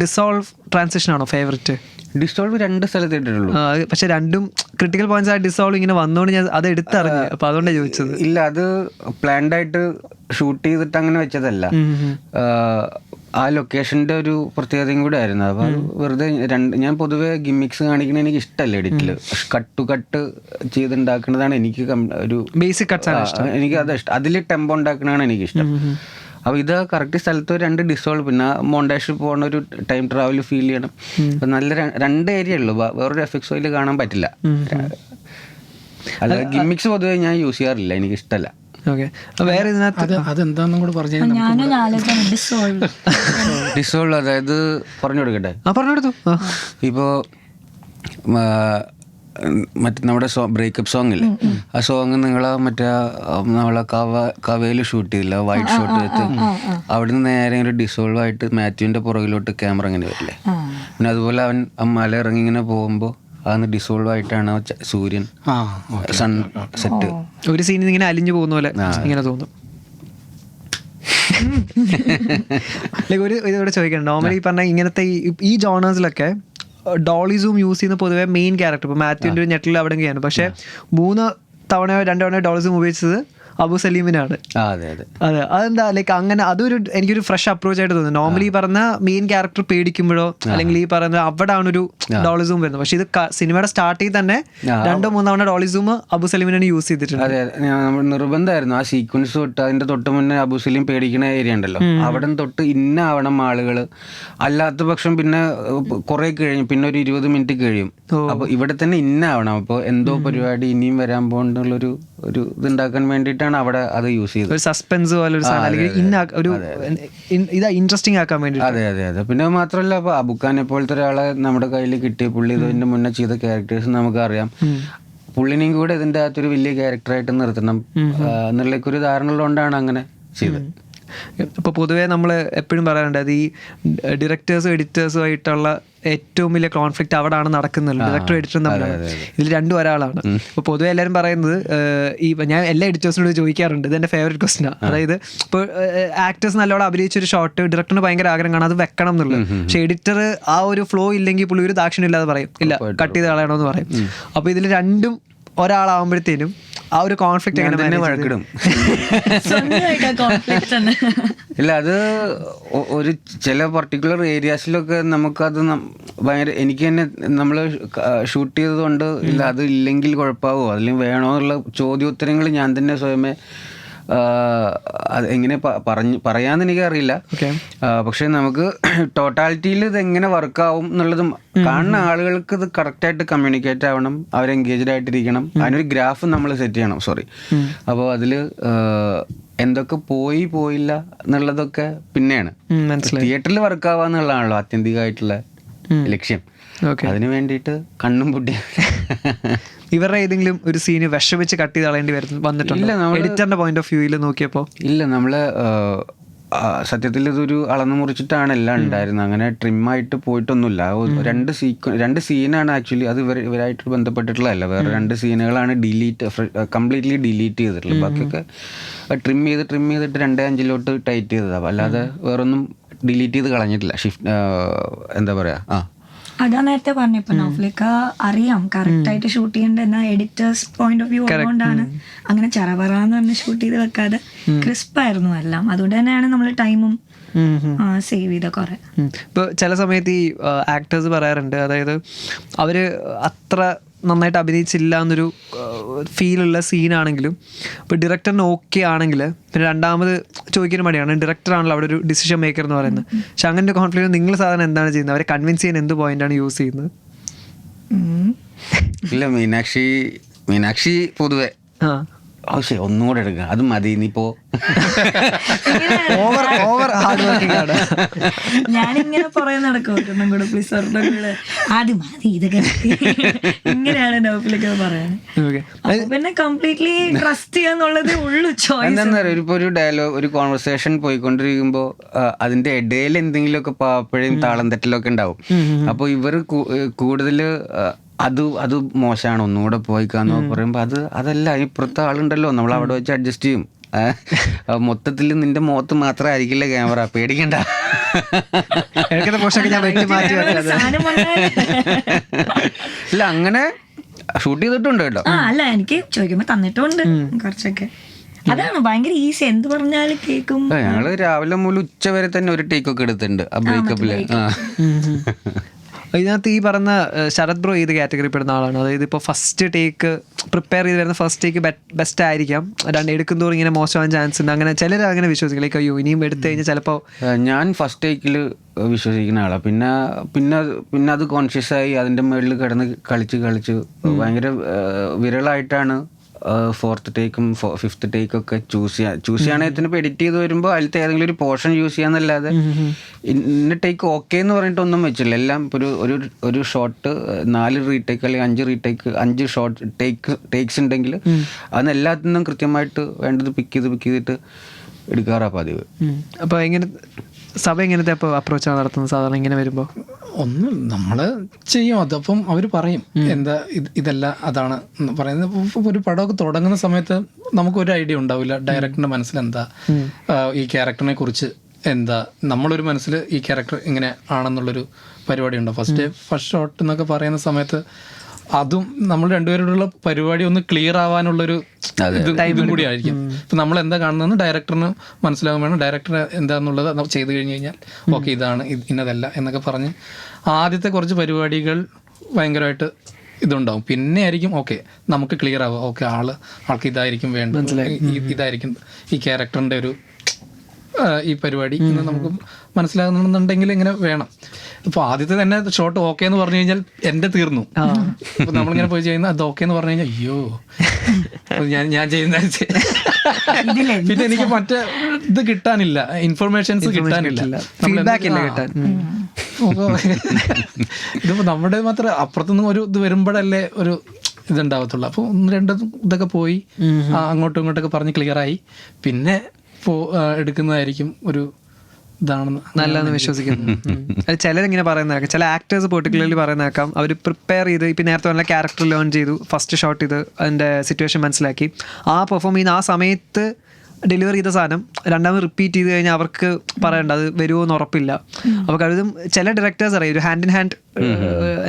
ഡിസോൾവ് ട്രാൻസിഷൻ ആണോ ഫേവറേറ്റ്? ഡിസോൾവ് 2 സ്ഥലത്ത് ഇട്ടിട്ടുള്ളൂ, പക്ഷെ രണ്ടും ക്രിട്ടിക്കൽ പോയിന്റ്സ് ആ ഡിസോൾവ് ഇങ്ങനെ വന്നുകൊണ്ട് ഞാൻ അത് എടുത്തറിഞ്ഞു. അപ്പൊ അതുകൊണ്ടാണ് ചോദിച്ചത്. ഇല്ല, അത് പ്ലാൻഡ് ആയിട്ട് ഷൂട്ട് ചെയ്തിട്ട് അങ്ങനെ വെച്ചതല്ല. ആ ലൊക്കേഷൻ്റെ ഒരു പ്രത്യേകതയും കൂടെ ആയിരുന്നു. അപ്പോൾ അത് വെറുതെ ഞാൻ പൊതുവെ ഗിമ്മിക്സ് കാണിക്കണത് എനിക്ക് ഇഷ്ടമല്ല. എഡിറ്റിൽ കട്ട് ചെയ്തുണ്ടാക്കുന്നതാണ് എനിക്ക് ഒരു ബേസിക് കട്ട്സ്, എനിക്ക് അത് ഇഷ്ടം. അതിൽ ടെമ്പോ ഉണ്ടാക്കുന്നതാണ് എനിക്കിഷ്ടം. അപ്പോൾ ഇത് കറക്റ്റ് സ്ഥലത്ത് 2 ഡിസോൾവ്, പിന്നെ മോണ്ടാഷ് പോകുന്ന ഒരു ടൈം ട്രാവൽ ഫീൽ ചെയ്യണം. അപ്പം നല്ല 2 ഏരിയ ഉള്ളൂ, വേറൊരു എഫക്ട്സ് അതിൽ കാണാൻ പറ്റില്ല. അല്ല, ഗിമ്മിക്സ് പൊതുവെ ഞാൻ യൂസ് ചെയ്യാറില്ല, എനിക്ക് ഇഷ്ടമല്ല. വേറെ അതെന്താന്നും കൂടെ പറഞ്ഞു. ഡിസോൾവ് അതായത് പറഞ്ഞു കൊടുക്കട്ടെ? പറഞ്ഞെടുത്തു. ഇപ്പോൾ മറ്റേ നമ്മുടെ ബ്രേക്കപ്പ് സോങ് ഇല്ലേ, ആ സോങ് നിങ്ങളെ മറ്റേ നമ്മളെ കവയിൽ ഷൂട്ട് ചെയ്തില്ല, വൈറ്റ് ഷോട്ട് എടുത്ത് അവിടെ നിന്ന് നേരെ ഒരു ഡിസോൾവ് ആയിട്ട് മാത്യുവിൻ്റെ പുറകിലോട്ട് ക്യാമറ ഇങ്ങനെ വരില്ലേ. പിന്നെ അതുപോലെ അവൻ മല ഇറങ്ങി ഇങ്ങനെ പോകുമ്പോൾ അന്ന് ഡിസോൾവ് ആയിട്ടാണ് സൂര്യൻ സൺ സെറ്റ്. ഒരു സീനിൽ ഇങ്ങനെ അലിഞ്ഞു പോകുന്ന പോലെ ഇങ്ങനെ തോന്നും. ഒരു ഇതോടെ ചോദിക്കണം, നോർമലി പറഞ്ഞ ഇങ്ങനത്തെ ഈ ജോണേഴ്സിലൊക്കെ ഡോളി സൂം യൂസ് ചെയ്യുന്ന പൊതുവെ മെയിൻ ക്യാരക്ടർ ഇപ്പോൾ മാത്യുവിൻ്റെ ഒരു ഞെട്ടിൽ അവിടെ ചെയ്യാണ്. പക്ഷെ 3 തവണയോ 2 തവണയോ ഡോളി സൂം ഉപയോഗിച്ചത് അബു സലീമിനാണ്. അതെ അതെന്താ ലൈക്ക് അങ്ങനെ അതൊരു എനിക്കൊരു ഫ്രഷ് അപ്രോച്ച് ആയിട്ട് തോന്നുന്നു. നോർമലി ഈ പറഞ്ഞ മെയിൻ ക്യാരക്ടർ പേടിക്കുമ്പോഴോ അല്ലെങ്കിൽ ഈ പറഞ്ഞ അവിടെ ആണ് ഒരു ഡോളിസൂം വരുന്നത്. പക്ഷെ ഇത് സിനിമയുടെ സ്റ്റാർട്ടിൽ തന്നെ 2-3 തവണ ഡോളിസൂം അബു സലീമിനാണ് യൂസ് ചെയ്തിട്ടുണ്ട്. അതെ, നമ്മൾ നിർബന്ധമായിരുന്നു ആ സീക്വൻസ് തൊട്ട് അതിന്റെ തൊട്ട് മുന്നേ അബു സലീം പേടിക്കുന്ന ഏരിയ ഉണ്ടല്ലോ, അവിടെ തൊട്ട് ഇന്ന ആവണം ആളുകൾ, അല്ലാത്ത പക്ഷം പിന്നെ കുറെ കഴിയും, പിന്നെ ഒരു 20 മിനിറ്റ് കഴിയും. അപ്പൊ ഇവിടെ തന്നെ ഇന്ന ആവണം. അപ്പൊ എന്തോ പരിപാടി ഇനിയും വരാൻ പോകുന്നുള്ളൊരു ഇതുണ്ടാക്കാൻ വേണ്ടിയിട്ടാണ് അവിടെ അത് യൂസ് ചെയ്തത്. ഒരു സസ്പെൻസ് പോലെ ഒരു സാധനം, അല്ലെങ്കിൽ ഒരു ഇതാ ഇൻട്രസ്റ്റിംഗ് ആക്കാൻ വേണ്ടി. അതെ. പിന്നെ മാത്രമല്ല, അപ്പൊ അബുഖാനെ പോലത്തെ ഒരാളെ നമ്മുടെ കയ്യിൽ കിട്ടിയ പുള്ളി ഇതിന്റെ മുന്നേ ചെയ്ത ക്യാരക്ടേഴ്സ് നമുക്കറിയാം. പുള്ളിനെയും കൂടെ ഇതിന്റെ അകത്തൊരു വലിയ ക്യാരക്ടറായിട്ട് നിർത്തണം എന്നുള്ളൊരു ഒരു ധാരണ ഉള്ളതുകൊണ്ടാണ് അങ്ങനെ ചെയ്തത്. ഇപ്പോൾ പൊതുവേ നമ്മൾ എപ്പോഴും പറയാറുണ്ട്, അത് ഈ ഡയറക്ടേഴ്സും എഡിറ്റേഴ്സും ആയിട്ടുള്ള ഏറ്റവും വലിയ കോൺഫ്ലിക്റ്റ് അവിടെയാണ് നടക്കുന്നത്, ഡയറക്ടറും എഡിറ്ററും തമ്മിലാണ്. ഇതിൽ രണ്ടും ഒരാളാണ്. അപ്പോൾ പൊതുവെ എല്ലാവരും പറയുന്നത്, ഞാൻ എല്ലാ എഡിറ്റേഴ്സിനോട് ചോദിക്കാറുണ്ട്, ഇതെൻ്റെ ഫേവറേറ്റ് ക്വസ്റ്റനാണ്. അതായത് ഇപ്പോൾ ആക്ടേഴ്സ് നല്ലോണം അഭിനയിച്ചൊരു ഷോട്ട് ഡയറക്ടറിന് ഭയങ്കര ആഗ്രഹം കാണാം അത് വെക്കണം എന്നുള്ളത്. പക്ഷേ എഡിറ്റർ ആ ഒരു ഫ്ലോ ഇല്ലെങ്കിൽ പുള്ളി ഒരു ദാക്ഷിണ്യം ഇല്ലാതെ പറയും, ഇല്ല കട്ട് ചെയ്ത് കളയണമെന്ന് പറയും. അപ്പോൾ ഇതിൽ രണ്ടും ഒരാളാവുമ്പോഴത്തേനും ആ ഒരു കോൺഫ്ലിക്റ്റ് എങ്ങനെ തന്നെ വഴക്കിടും. ഇല്ല, അത് ഒരു ചില പർട്ടിക്കുലർ ഏരിയാസിലൊക്കെ നമുക്കത് ഭയങ്കര എനിക്ക് തന്നെ നമ്മൾ ഷൂട്ട് ചെയ്തത് കൊണ്ട് ഇല്ല അത് ഇല്ലെങ്കിൽ കുഴപ്പമാവോ അല്ലെങ്കിൽ വേണോ എന്നുള്ള ചോദ്യോത്തരങ്ങൾ ഞാൻ തന്നെ സ്വയമേ അത് എങ്ങനെ പറയാന്ന് എനിക്കറിയില്ല. പക്ഷെ നമുക്ക് ടോട്ടാലിറ്റിയിൽ ഇത് എങ്ങനെ വർക്കാവും എന്നുള്ളതും കാണുന്ന ആളുകൾക്ക് ഇത് കറക്റ്റായിട്ട് കമ്മ്യൂണിക്കേറ്റ് ആവണം, അവർ എൻഗേജ്ഡ് ആയിട്ടിരിക്കണം. അതിനൊരു ഗ്രാഫ് നമ്മൾ സെറ്റ് ചെയ്യണം. അപ്പോൾ അതിൽ എന്തൊക്കെ പോയില്ല എന്നുള്ളതൊക്കെ പിന്നെയാണ്. തിയേറ്ററിൽ വർക്കാവുക എന്നുള്ളതാണല്ലോ ആത്യന്തികമായിട്ടുള്ള ലക്ഷ്യം. അതിന് വേണ്ടിയിട്ട് കണ്ണും പൊട്ടി ഇവരുടെ ഏതെങ്കിലും ഒരു സീന് വിഷമിച്ച് കട്ട് ചെയ്ത് കളയേണ്ടി വന്നിട്ടുണ്ട് എഡിറ്ററിന്റെ പോയിന്റ് ഓഫ് വ്യൂയിൽ നോക്കിയപ്പോൾ? ഇല്ല, നമ്മള് സത്യത്തിൽ ഇതൊരു അളന്നു മുറിച്ചിട്ടാണ് എല്ലാം ഉണ്ടായിരുന്നത്. അങ്ങനെ ട്രിമ്മായിട്ട് പോയിട്ടൊന്നുമില്ല. 2 സീനാണ് ആക്ച്വലി, അത് ഇവരായിട്ട് ബന്ധപ്പെട്ടിട്ടുള്ളതല്ല. വേറെ 2 സീനുകളാണ് കംപ്ലീറ്റ്ലി ഡിലീറ്റ് ചെയ്തിട്ടുള്ളത്. ബാക്കിയൊക്കെ ട്രിം ചെയ്തിട്ട് 2:5 ടൈറ്റ് ചെയ്തതാണ്. അല്ലാതെ വേറൊന്നും ഡിലീറ്റ് ചെയ്ത് കളഞ്ഞിട്ടില്ല. എന്താ പറയാ, അതാ നേരത്തെ പറഞ്ഞപ്പോ നോഫ്ലിക്ക അറിയാം കറക്റ്റ് ആയിട്ട് ഷൂട്ട് ചെയ്യേണ്ട, എന്നാൽ എഡിറ്റേഴ്സ് പോയിന്റ് ഓഫ് വ്യൂ ഉള്ളതുകൊണ്ടാണ് അങ്ങനെ ചറപറാന്ന് പറഞ്ഞ് ഷൂട്ട് ചെയ്ത് വെക്കാതെ ക്രിസ്പായിരുന്നു എല്ലാം. അതുകൊണ്ട് തന്നെയാണ് നമ്മൾ ടൈമും സേവ് ചെയ്ത കുറെ. ഇപ്പോൾ ചില സമയത്ത് ഈ ആക്ടേഴ്സ് പറയാറുണ്ട്, അതായത് അവര് അത്ര നന്നായിട്ട് അഭിനയിച്ചില്ല എന്നൊരു ഫീലുള്ള സീനാണെങ്കിലും ഇപ്പോൾ ഡയറക്ടറിന് ഓക്കെ ആണെങ്കിൽ പിന്നെ രണ്ടാമത് ചോദിക്കാൻ മടിയാണ്. ഡയറക്ടറാണല്ലോ അവിടെ ഒരു ഡിസിഷൻ മേക്കർ എന്ന് പറയുന്നത്. പക്ഷെ അങ്ങനെ കോൺഫ്ലിക്റ്റ് നിങ്ങൾ സാധാരണ എന്താണ് ചെയ്യുന്നത്? അവരെ കൺവിൻസ് ചെയ്യാൻ എന്ത് പോയിന്റാണ് യൂസ് ചെയ്യുന്നത്? ഇല്ല, മീനാക്ഷി പൊതുവെ ഒന്നുകൂടെ എടുക്കുക, അത് മതി, നീപ്പോ ഓവർ ഹാർഡ് വർക്കിംഗ് ആണ്. ഞാനിങ്ങനെ പുറകെ നടക്കും, ഒരെണ്ണം കൂടെ പ്ലീസ്, ഒരെണ്ണം കൂടെ, ആദ്യം മതി ഇതൊക്കെ, ഇങ്ങനെയാണ് നോഫിലൊക്കെ പറയാൻ. പിന്നെ കംപ്ലീറ്റ്ലി ട്രസ്റ്റ് ചെയ്യാന്നുള്ളതേ ഉള്ളൂ ചോയ്സ്. എന്താ പറയുക, ഇപ്പൊ ഒരു ഡയലോഗ്, ഒരു കോൺവെർസേഷൻ പോയിക്കൊണ്ടിരിക്കുമ്പോ അതിന്റെ ഇടയിൽ എന്തെങ്കിലുമൊക്കെ പാപ്പഴയും താളം തെറ്റലൊക്കെ ഉണ്ടാവും. അപ്പൊ ഇവർ കൂടുതൽ അത് മോശമാണ്, ഒന്നുകൂടെ പോയിക്കാന്ന് പറയുമ്പോ അതല്ല, ഇപ്പുറത്തെ ആളുണ്ടല്ലോ, നമ്മൾ അവിടെ വെച്ച് അഡ്ജസ്റ്റ് ചെയ്യും. മൊത്തത്തിൽ നിന്റെ മുഖത്ത് മാത്രമായിരിക്കില്ല ക്യാമറ, പേടിക്കണ്ട. ഇല്ല, അങ്ങനെ ഷൂട്ട് ചെയ്തിട്ടുണ്ട് കേട്ടോ. അല്ല, എനിക്ക് ചോദിക്കുമ്പോ തന്നിട്ടുണ്ട് കുറച്ചൊക്കെ. അതാണ് ഭയങ്കര ഈസി, എന്ത് പറഞ്ഞാലും കേൾക്കും. ഞങ്ങള് രാവിലെ മുതൽ ഉച്ച വരെ തന്നെ ഒരു ടേക്കൊക്കെ എടുത്തിട്ടുണ്ട് ആ ബ്രേക്കപ്പില്. ഇതിനകത്ത് ഈ പറഞ്ഞ ശരത് ബ്രോ ഏത് കാറ്റഗറി പെടുന്ന ആളാണ്? അതായത് ഇപ്പോൾ ഫസ്റ്റ് ടേക്ക് പ്രിപ്പയർ ചെയ്ത് വരുന്ന ഫസ്റ്റ് ടേക്ക് ബെസ്റ്റ് ആയിരിക്കാം, എടുക്കുന്തോറും ഇങ്ങനെ മോശമാവാൻ ചാൻസ് ഉണ്ട്, അങ്ങനെ ചിലർ അങ്ങനെ വിശ്വസിക്കും, ലൈക്ക് അയ്യോ ഇനിയും എടുത്തു കഴിഞ്ഞാൽ ചിലപ്പോൾ. ഞാൻ ഫസ്റ്റ് ടേക്കിൽ വിശ്വസിക്കുന്ന ആളാണ്. പിന്നെ അത് കോൺഷ്യസ് ആയി അതിൻ്റെ മുകളിൽ കിടന്ന് കളിച്ച് ഭയങ്കര വിരളായിട്ടാണ് ഫോർത്ത് ടേക്കും ഫിഫ്ത്ത് ടേക്കൊക്കെ ചൂസ് ചെയ്യുകയാണെങ്കിൽ ഇപ്പോൾ എഡിറ്റ് ചെയ്ത് വരുമ്പോൾ അതിലത്തെ ഏതെങ്കിലും ഒരു പോർഷൻ യൂസ് ചെയ്യാന്നല്ലാതെ ഇന്ന ടേക്ക് ഓക്കെ എന്ന് പറഞ്ഞിട്ട് ഒന്നും വെച്ചില്ല. എല്ലാം ഇപ്പോൾ ഒരു ഷോട്ട് 4 റീടേക്ക് അല്ലെങ്കിൽ 5 ഷോട്ട് ടേക്സ് ഉണ്ടെങ്കിൽ അതിന് എല്ലാത്തിനും കൃത്യമായിട്ട് വേണ്ടത് പിക്ക് ചെയ്തിട്ട് എടുക്കാറാണ് പതിവ്. അപ്പോൾ എങ്ങനെ സഭ എങ്ങനത്തെ അപ്പോൾ അപ്രോച്ചാണ് നടത്തുന്നത് സാധാരണ ഇങ്ങനെ വരുമ്പോൾ? ഒന്ന് നമ്മൾ ചെയ്യും, അതപ്പം അവർ പറയും എന്താ ഇതല്ല അതാണ് എന്ന് പറയുന്നത്. ഇപ്പോൾ ഒരു പടമൊക്കെ തുടങ്ങുന്ന സമയത്ത് നമുക്കൊരു ഐഡിയ ഉണ്ടാവില്ല ഡയറക്ടറിന്റെ മനസ്സിൽ എന്താ, ഈ ക്യാരക്ടറിനെ കുറിച്ച് എന്താ, നമ്മളൊരു മനസ്സിൽ ഈ ക്യാരക്ടർ ഇങ്ങനെ ആണെന്നുള്ളൊരു പരിപാടി ഉണ്ടാവും. ഫസ്റ്റ് ഷോട്ട് എന്നൊക്കെ പറയുന്ന സമയത്ത് അതും നമ്മൾ രണ്ടുപേരോടുള്ള പരിപാടി ഒന്ന് ക്ലിയർ ആവാനുള്ളൊരു ഇതും കൂടി ആയിരിക്കും. ഇപ്പം നമ്മൾ എന്താ കാണുന്നതെന്ന് ഡയറക്ടറിന് മനസ്സിലാകും വേണം. ഡയറക്ടർ എന്താണെന്നുള്ളത് നമ്മൾ ചെയ്ത് കഴിഞ്ഞ് കഴിഞ്ഞാൽ ഓക്കെ ഇതാണ് ഇന്നതല്ല എന്നൊക്കെ പറഞ്ഞ് ആദ്യത്തെ കുറച്ച് പരിപാടികൾ ഭയങ്കരമായിട്ട് ഇതുണ്ടാവും. പിന്നെ ആയിരിക്കും ഓക്കെ നമുക്ക് ക്ലിയർ ആവുക, ഓക്കെ ആൾക്ക് ഇതായിരിക്കും വേണ്ടത്, ഇതായിരിക്കും ഈ ക്യാരക്ടറിൻ്റെ ഒരു ഈ പരിപാടി എന്ന് നമുക്ക് മനസ്സിലാകുന്നുണ്ടെങ്കിൽ ഇങ്ങനെ വേണം. ഇപ്പോൾ ആദ്യത്തെ തന്നെ ഷോട്ട് ഓക്കെ എന്ന് പറഞ്ഞു കഴിഞ്ഞാൽ എൻ്റെ തീർന്നു. അപ്പോൾ നമ്മളിങ്ങനെ പോയി ചെയ്യുന്ന അത് ഓക്കെ എന്ന് പറഞ്ഞു കഴിഞ്ഞാൽ അയ്യോ ഞാൻ ചെയ്യുന്ന പിന്നെ എനിക്ക് മറ്റേ ഇത് കിട്ടാനില്ല, ഇൻഫർമേഷൻസ് കിട്ടാനില്ല. ഇതിപ്പോൾ നമ്മുടെ മാത്രം അപ്പുറത്തുനിന്ന് ഒരു ഇത് വരുമ്പോഴല്ലേ ഒരു ഇതുണ്ടാവത്തുള്ളൂ. അപ്പോൾ 1-2 ഇതൊക്കെ പോയി അങ്ങോട്ടും ഇങ്ങോട്ടൊക്കെ പറഞ്ഞ് ക്ലിയറായി പിന്നെ എടുക്കുന്നതായിരിക്കും ഒരു ഇതാണെന്ന് നല്ലതെന്ന് വിശ്വസിക്കുന്നു. അത് ചിലരിങ്ങനെ പറയുന്നേക്കാം, ചില ആക്ടേഴ്സ് പെർട്ടിക്കുലർലി പറയുന്നേക്കാം അവർ പ്രിപ്പയർ ചെയ്ത് ഇപ്പം നേരത്തെ പറഞ്ഞ ക്യാരക്ടർ ലേൺ ചെയ്തു, ഫസ്റ്റ് ഷോട്ട് ചെയ്ത് അതിൻ്റെ സിറ്റുവേഷൻ മനസ്സിലാക്കി പെർഫോം ചെയ്യുന്ന ആ സമയത്ത് ഡെലിവറി ചെയ്ത സാധനം രണ്ടാമത് റിപ്പീറ്റ് ചെയ്ത് കഴിഞ്ഞാൽ അവർക്ക് പറയണ്ട അത് വരുമോ എന്ന് ഉറപ്പില്ല. അപ്പോൾ കഴിതും ചില ഡയറക്ടേഴ്സ് അറിയാം ഒരു ഹാൻഡ് ഇൻ ഹാൻഡ്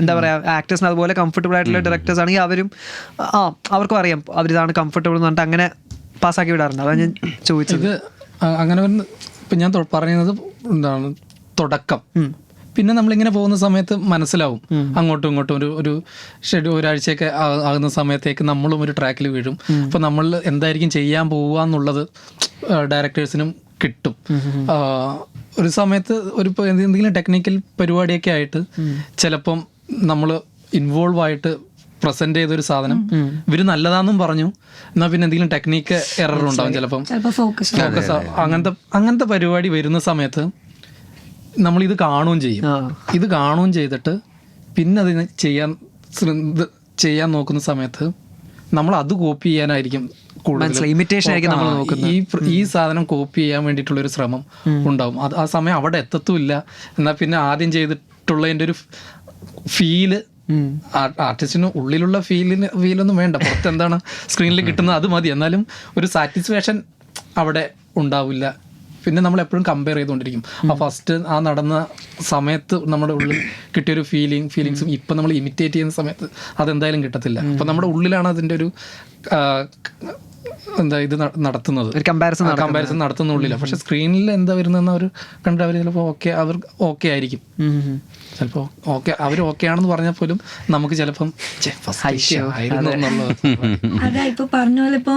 എന്താ പറയുക ആക്ടേഴ്സിന് അതുപോലെ കംഫർട്ടബിൾ ആയിട്ടുള്ള ഡയറക്ടേഴ്സ് ആണെങ്കിൽ അവരും അവർക്കും അറിയാം അവരിതാണ് കംഫർട്ടബിൾ എന്ന് പറഞ്ഞിട്ട് അങ്ങനെ പാസ്സാക്കി വിടാറുണ്ട്. അതാണ് ഞാൻ ചോദിച്ചത്. അങ്ങനെ ഇപ്പം ഞാൻ പറയുന്നത് എന്താണ് തുടക്കം. പിന്നെ നമ്മളിങ്ങനെ പോകുന്ന സമയത്ത് മനസ്സിലാവും അങ്ങോട്ടും ഇങ്ങോട്ടും ഒരു ഷെഡ്യൂൾ ഒരാഴ്ചയൊക്കെ ആകുന്ന സമയത്തേക്ക് നമ്മളും ഒരു ട്രാക്കിൽ വീഴും. അപ്പോൾ നമ്മൾ എന്തായിരിക്കും ചെയ്യാൻ പോവുക എന്നുള്ളത് ഡയറക്ടേഴ്സിനും കിട്ടും. ഒരു സമയത്ത് ഇപ്പോൾ എന്തെങ്കിലും ടെക്നിക്കൽ പരിപാടിയൊക്കെ ആയിട്ട് ചിലപ്പം നമ്മൾ ഇൻവോൾവ് ആയിട്ട് പ്രസന്റ് ചെയ്തൊരു സാധനം ഇവര് നല്ലതാന്നും പറഞ്ഞു, എന്നാൽ പിന്നെ എന്തെങ്കിലും ടെക്നിക്ക് എറർ ഉണ്ടാവും ചിലപ്പം ഫോക്കസ് അങ്ങനത്തെ പരിപാടി വരുന്ന സമയത്ത് നമ്മൾ ഇത് കാണുകയും ചെയ്യും. ഇത് കാണുകയും ചെയ്തിട്ട് പിന്നെ അതിന് ചെയ്യാൻ നോക്കുന്ന സമയത്ത് നമ്മൾ അത് കോപ്പി ചെയ്യാനായിരിക്കും ഈ സാധനം കോപ്പി ചെയ്യാൻ വേണ്ടിയിട്ടുള്ള ഒരു ശ്രമം ഉണ്ടാവും. അത് ആ സമയം അവിടെ എത്തത്തുമില്ല. എന്നാൽ പിന്നെ ആദ്യം ചെയ്തിട്ടുള്ളതിൻ്റെ ഒരു ഫീല് ആർട്ടിസ്റ്റിന് ഉള്ളിലുള്ള ഫീലൊന്നും വേണ്ട, പുറത്ത് എന്താണ് സ്ക്രീനിൽ കിട്ടുന്നത് അത് മതി. എന്നാലും ഒരു സാറ്റിസ്ഫാക്ഷൻ അവിടെ ഉണ്ടാവില്ല. പിന്നെ നമ്മൾ എപ്പോഴും കമ്പയർ ചെയ്തുകൊണ്ടിരിക്കും. ഫസ്റ്റ് നടന്ന സമയത്ത് നമ്മുടെ ഉള്ളിൽ കിട്ടിയൊരു ഫീലിങ്സും ഇപ്പം നമ്മൾ ഇമിറ്റേറ്റ് ചെയ്യുന്ന സമയത്ത് അതെന്തായാലും കിട്ടത്തില്ല. അപ്പം നമ്മുടെ ഉള്ളിലാണ് അതിൻ്റെ ഒരു ഇത് നടത്തുന്നത്, കമ്പാരിസൺ നടത്തുന്ന ഉള്ളില്ല. പക്ഷെ സ്ക്രീനിൽ എന്താ വരുന്നതെന്ന് അവർ കണ്ട് അവർ ചിലപ്പോൾ അവർ ഓക്കെ ആയിരിക്കും. ചിലപ്പോൾ അവർ ഓക്കെ ആണെന്ന് പറഞ്ഞാൽ പോലും നമുക്ക് ചിലപ്പം അതാ ഇപ്പൊ പറഞ്ഞ പോലെ ഇപ്പൊ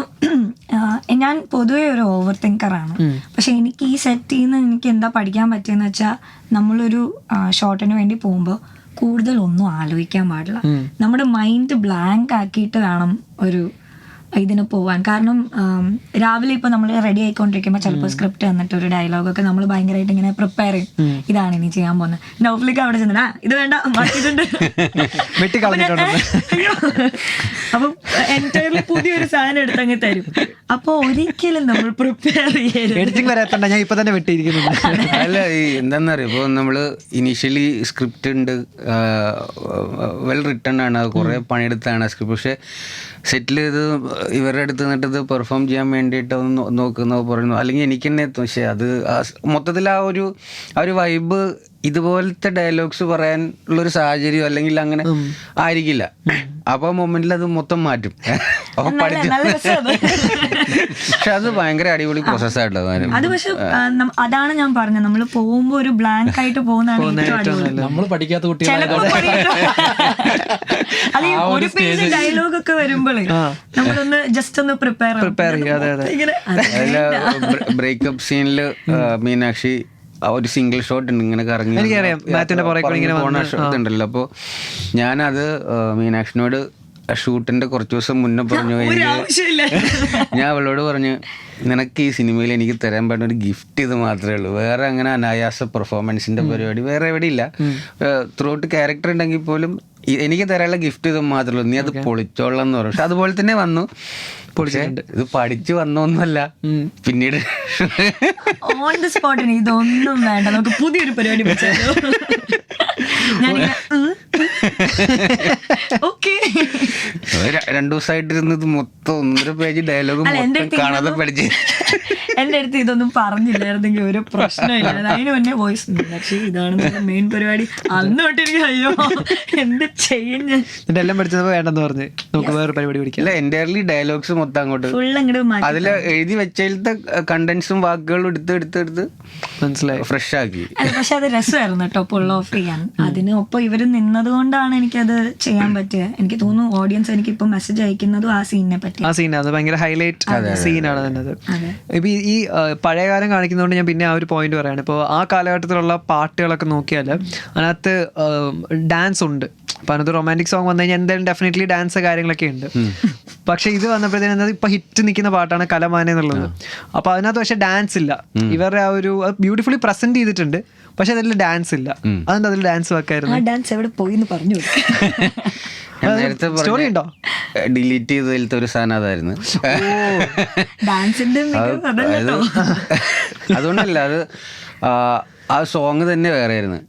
ഞാൻ പൊതുവെ ഒരു ഓവർ തിങ്കറാണ്. പക്ഷെ എനിക്ക് ഈ സെറ്റിൽ നിന്ന് എനിക്ക് എന്താ പഠിക്കാൻ പറ്റിയെന്ന് വെച്ചാൽ നമ്മളൊരു ഷോട്ടിന് വേണ്ടി പോകുമ്പോൾ കൂടുതൽ ഒന്നും ആലോചിക്കാൻ പാടില്ല. നമ്മുടെ മൈൻഡ് ബ്ലാങ്ക് ആക്കിയിട്ട് വേണം ഒരു ഇതിന് പോവാൻ. കാരണം രാവിലെ ഇപ്പൊ നമ്മൾ റെഡി ആയിക്കൊണ്ടിരിക്കുമ്പോൾ ചിലപ്പോൾ സ്ക്രിപ്റ്റ് തന്നിട്ട് ഒരു ഡയലോഗൊക്കെ നമ്മൾ ഭയങ്കരമായിട്ട് ഇങ്ങനെ പ്രിപ്പയർ ചെയ്യും, ഇതാണ് ഇനി ചെയ്യാൻ പോകുന്നത്. നൗഫിലേക്ക് അവിടെ ചെന്നിട്ട് ഇത് വേണ്ട മാറ്റിയിട്ടുണ്ട്, അപ്പൊ എൻറ്റയർലി പുതിയൊരു സാധനം എടുത്തങ്ങ് തരും. അപ്പൊ ഒരിക്കലും നമ്മൾ പ്രിപ്പയർ ചെയ്യരുത്. ഞാൻ ഇപ്പൊ തന്നെ വെട്ടിയിരിക്കുന്നു. അല്ല എന്താന്നറിയോ, ഇപ്പോൾ നമ്മള് ഇനീഷ്യലി സ്ക്രിപ്റ്റ് ഉണ്ട്, വെൽ റിട്ടൺ ആണ്, അത് കുറെ പണിയെടുത്താണ് സ്ക്രിപ്റ്റ്. പക്ഷെ സെറ്റിൽ ഇത് ഇവരുടെ അടുത്ത് നിന്നിട്ട് ഇത് പെർഫോം ചെയ്യാൻ വേണ്ടിയിട്ട് ഒന്ന് നോക്കുന്നു പറയുന്നു, അല്ലെങ്കിൽ എനിക്ക് തന്നെ എത്തും. പക്ഷെ അത് മൊത്തത്തിൽ ആ ഒരു വൈബ് ഇതുപോലത്തെ ഡയലോഗ്സ് പറയാനുള്ളൊരു സാഹചര്യം അല്ലെങ്കിൽ അങ്ങനെ ആയിരിക്കില്ല. അപ്പോൾ ആ മൊമെന്റിൽ അത് മൊത്തം മാറ്റും. അപ്പൊ പഠിച്ചു. പക്ഷെ അത് ഭയങ്കര അടിപൊളി പ്രോസസ്സായിട്ടുള്ളത്. അത് പക്ഷെ അതാണ് ഞാൻ പറഞ്ഞത്, നമ്മൾ പോകുമ്പോ ഒരു ബ്ലാങ്ക് ആയിട്ട് പോകുന്നതാണ് നമ്മൾ പഠിക്കാത്ത കുട്ടികളെ ഒരു പേജ് ഡയലോഗ് ഒക്കെ വരുമ്പോഴേ നമ്മളൊന്ന് ജസ്റ്റ് ഒന്ന് പ്രിപ്പയർ ബ്രേക്കപ്പ് സീനില് മീനാക്ഷി ഒരു സിംഗിൾ ഷോട്ട് ഉണ്ട് ഇങ്ങനെ കറങ്ങി പോണ ഷോട്ട് ഉണ്ടല്ലോ. അപ്പോൾ ഞാനത് മീനാക്ഷിനോട് ഷൂട്ടിന്റെ കുറച്ച് ദിവസം മുന്നേ പറഞ്ഞു ആവശ്യമില്ല. ഞാൻ അവളോട് പറഞ്ഞു, നിനക്ക് ഈ സിനിമയിൽ എനിക്ക് തരാൻ പറ്റുന്ന ഒരു ഗിഫ്റ്റ് ഇത് മാത്രമേ ഉള്ളൂ, വേറെ അങ്ങനെ അനായാസ പെർഫോമൻസിന്റെ പരിപാടി വേറെ എവിടെ ഇല്ല. ത്രൂ ഔട്ട് ക്യാരക്ടർ ഉണ്ടെങ്കിൽ പോലും എനിക്ക് തരാനുള്ള ഗിഫ്റ്റ് ഇത് മാത്രമേ ഉള്ളൂ, നീ അത് പൊളിച്ചോളാം എന്ന് പറഞ്ഞു. പക്ഷെ അതുപോലെ തന്നെ വന്നു. പക്ഷേ ഇത് പഠിച്ചു വന്നൊന്നുമല്ല, പിന്നീട് ഓൺ ദ സ്പോട്ടിന് ഇതൊന്നും വേണ്ട, നമുക്ക് പുതിയൊരു പരിപാടി വെച്ചാലോ. രണ്ടു ദിവസമായിട്ടിരുന്ന് ഇത് മൊത്തം 1.5 പേജ് ഡയലോഗ് മൊത്തം കാണാതെ പഠിച്ച്. എന്റെ അടുത്ത് ഇതൊന്നും പറഞ്ഞില്ലായിരുന്നെങ്കിൽ ഒരു പ്രശ്നമില്ല. അതിന് മുന്നേ വോയിസ് പക്ഷേ ഇതാണ് മെയിൻ പരിപാടി. അന്ന് തൊട്ടിരിക്കും അയ്യോ എന്ത് ചെയ്യും ഞാൻ. എല്ലാം പഠിച്ചപ്പോ വേണ്ടെന്ന് പറഞ്ഞ് നമുക്ക് വേറെ പരിപാടി പഠിക്കാം. എൻറ്റയർലി ഡയലോഗ്സ് മൊത്തം അങ്ങോട്ട് ഫുൾ അങ്ങോട്ട് അതിൽ എഴുതി വെച്ചതിലത്തെ കണ്ടന്റ്സും വാക്കുകളും എടുത്ത് മനസ്സിലായി, ഫ്രഷ് ആക്കി. പക്ഷെ അത് രസമായിരുന്നു കേട്ടോ പുൾ ഓഫ് ചെയ്യാൻ. അതിനൊപ്പം ഇവര് നിന്നത് കൊണ്ടാണ് എനിക്കത് ചെയ്യാൻ പറ്റുക. എനിക്ക് തോന്നുന്നു ഓഡിയൻസ് എനിക്ക് ഇപ്പൊ മെസ്സേജ് അയക്കുന്നതും ആ സീനിനെ പറ്റി. ആ സീൻ അത് ഭയങ്കര ഹൈലൈറ്റ് സീനാണ് തന്നെ. ഇപ്പൊ ഈ പഴയകാലം കാണിക്കുന്നതുകൊണ്ട് ഞാൻ പിന്നെ ആ ഒരു പോയിന്റ് പറയാണ്. ഇപ്പോൾ ആ കാലഘട്ടത്തിലുള്ള പാട്ടുകളൊക്കെ നോക്കിയാൽ അതിനകത്ത് ഡാൻസ് ഉണ്ട്. അപ്പൊ അതിനകത്ത് റൊമാൻറ്റിക് സോങ് വന്നു കഴിഞ്ഞാൽ എന്തായാലും ഡെഫിനറ്റ്ലി ഡാൻസ് കാര്യങ്ങളൊക്കെ ഉണ്ട്. പക്ഷെ ഇത് വന്നപ്പോഴത്തേനും ഇപ്പൊ ഹിറ്റ് നിൽക്കുന്ന പാട്ടാണ് കലമാന എന്നുള്ളത്. അപ്പൊ അതിനകത്ത് പക്ഷെ ഡാൻസ് ഇല്ല. ഇവരുടെ ആ ഒരു ബ്യൂട്ടിഫുള്ളി പ്രസന്റ് ചെയ്തിട്ടുണ്ട്, പക്ഷെ അതിൽ ഡാൻസ് ഇല്ല. അതുകൊണ്ട് അതിൽ ഡാൻസ് വെക്കായിരുന്നു. ഡാൻസ് എവിടെ പോയി എന്ന് പറഞ്ഞു സ്റ്റോറി ഉണ്ടോ? ഡിലീറ്റ് ചെയ്തതിലത്തെ ഒരു സാധനം അതായിരുന്നു. ഡാൻസിന്റെ അതുകൊണ്ടല്ല, അത് ആ സോങ് തന്നെ വേറെ ആയിരുന്നു,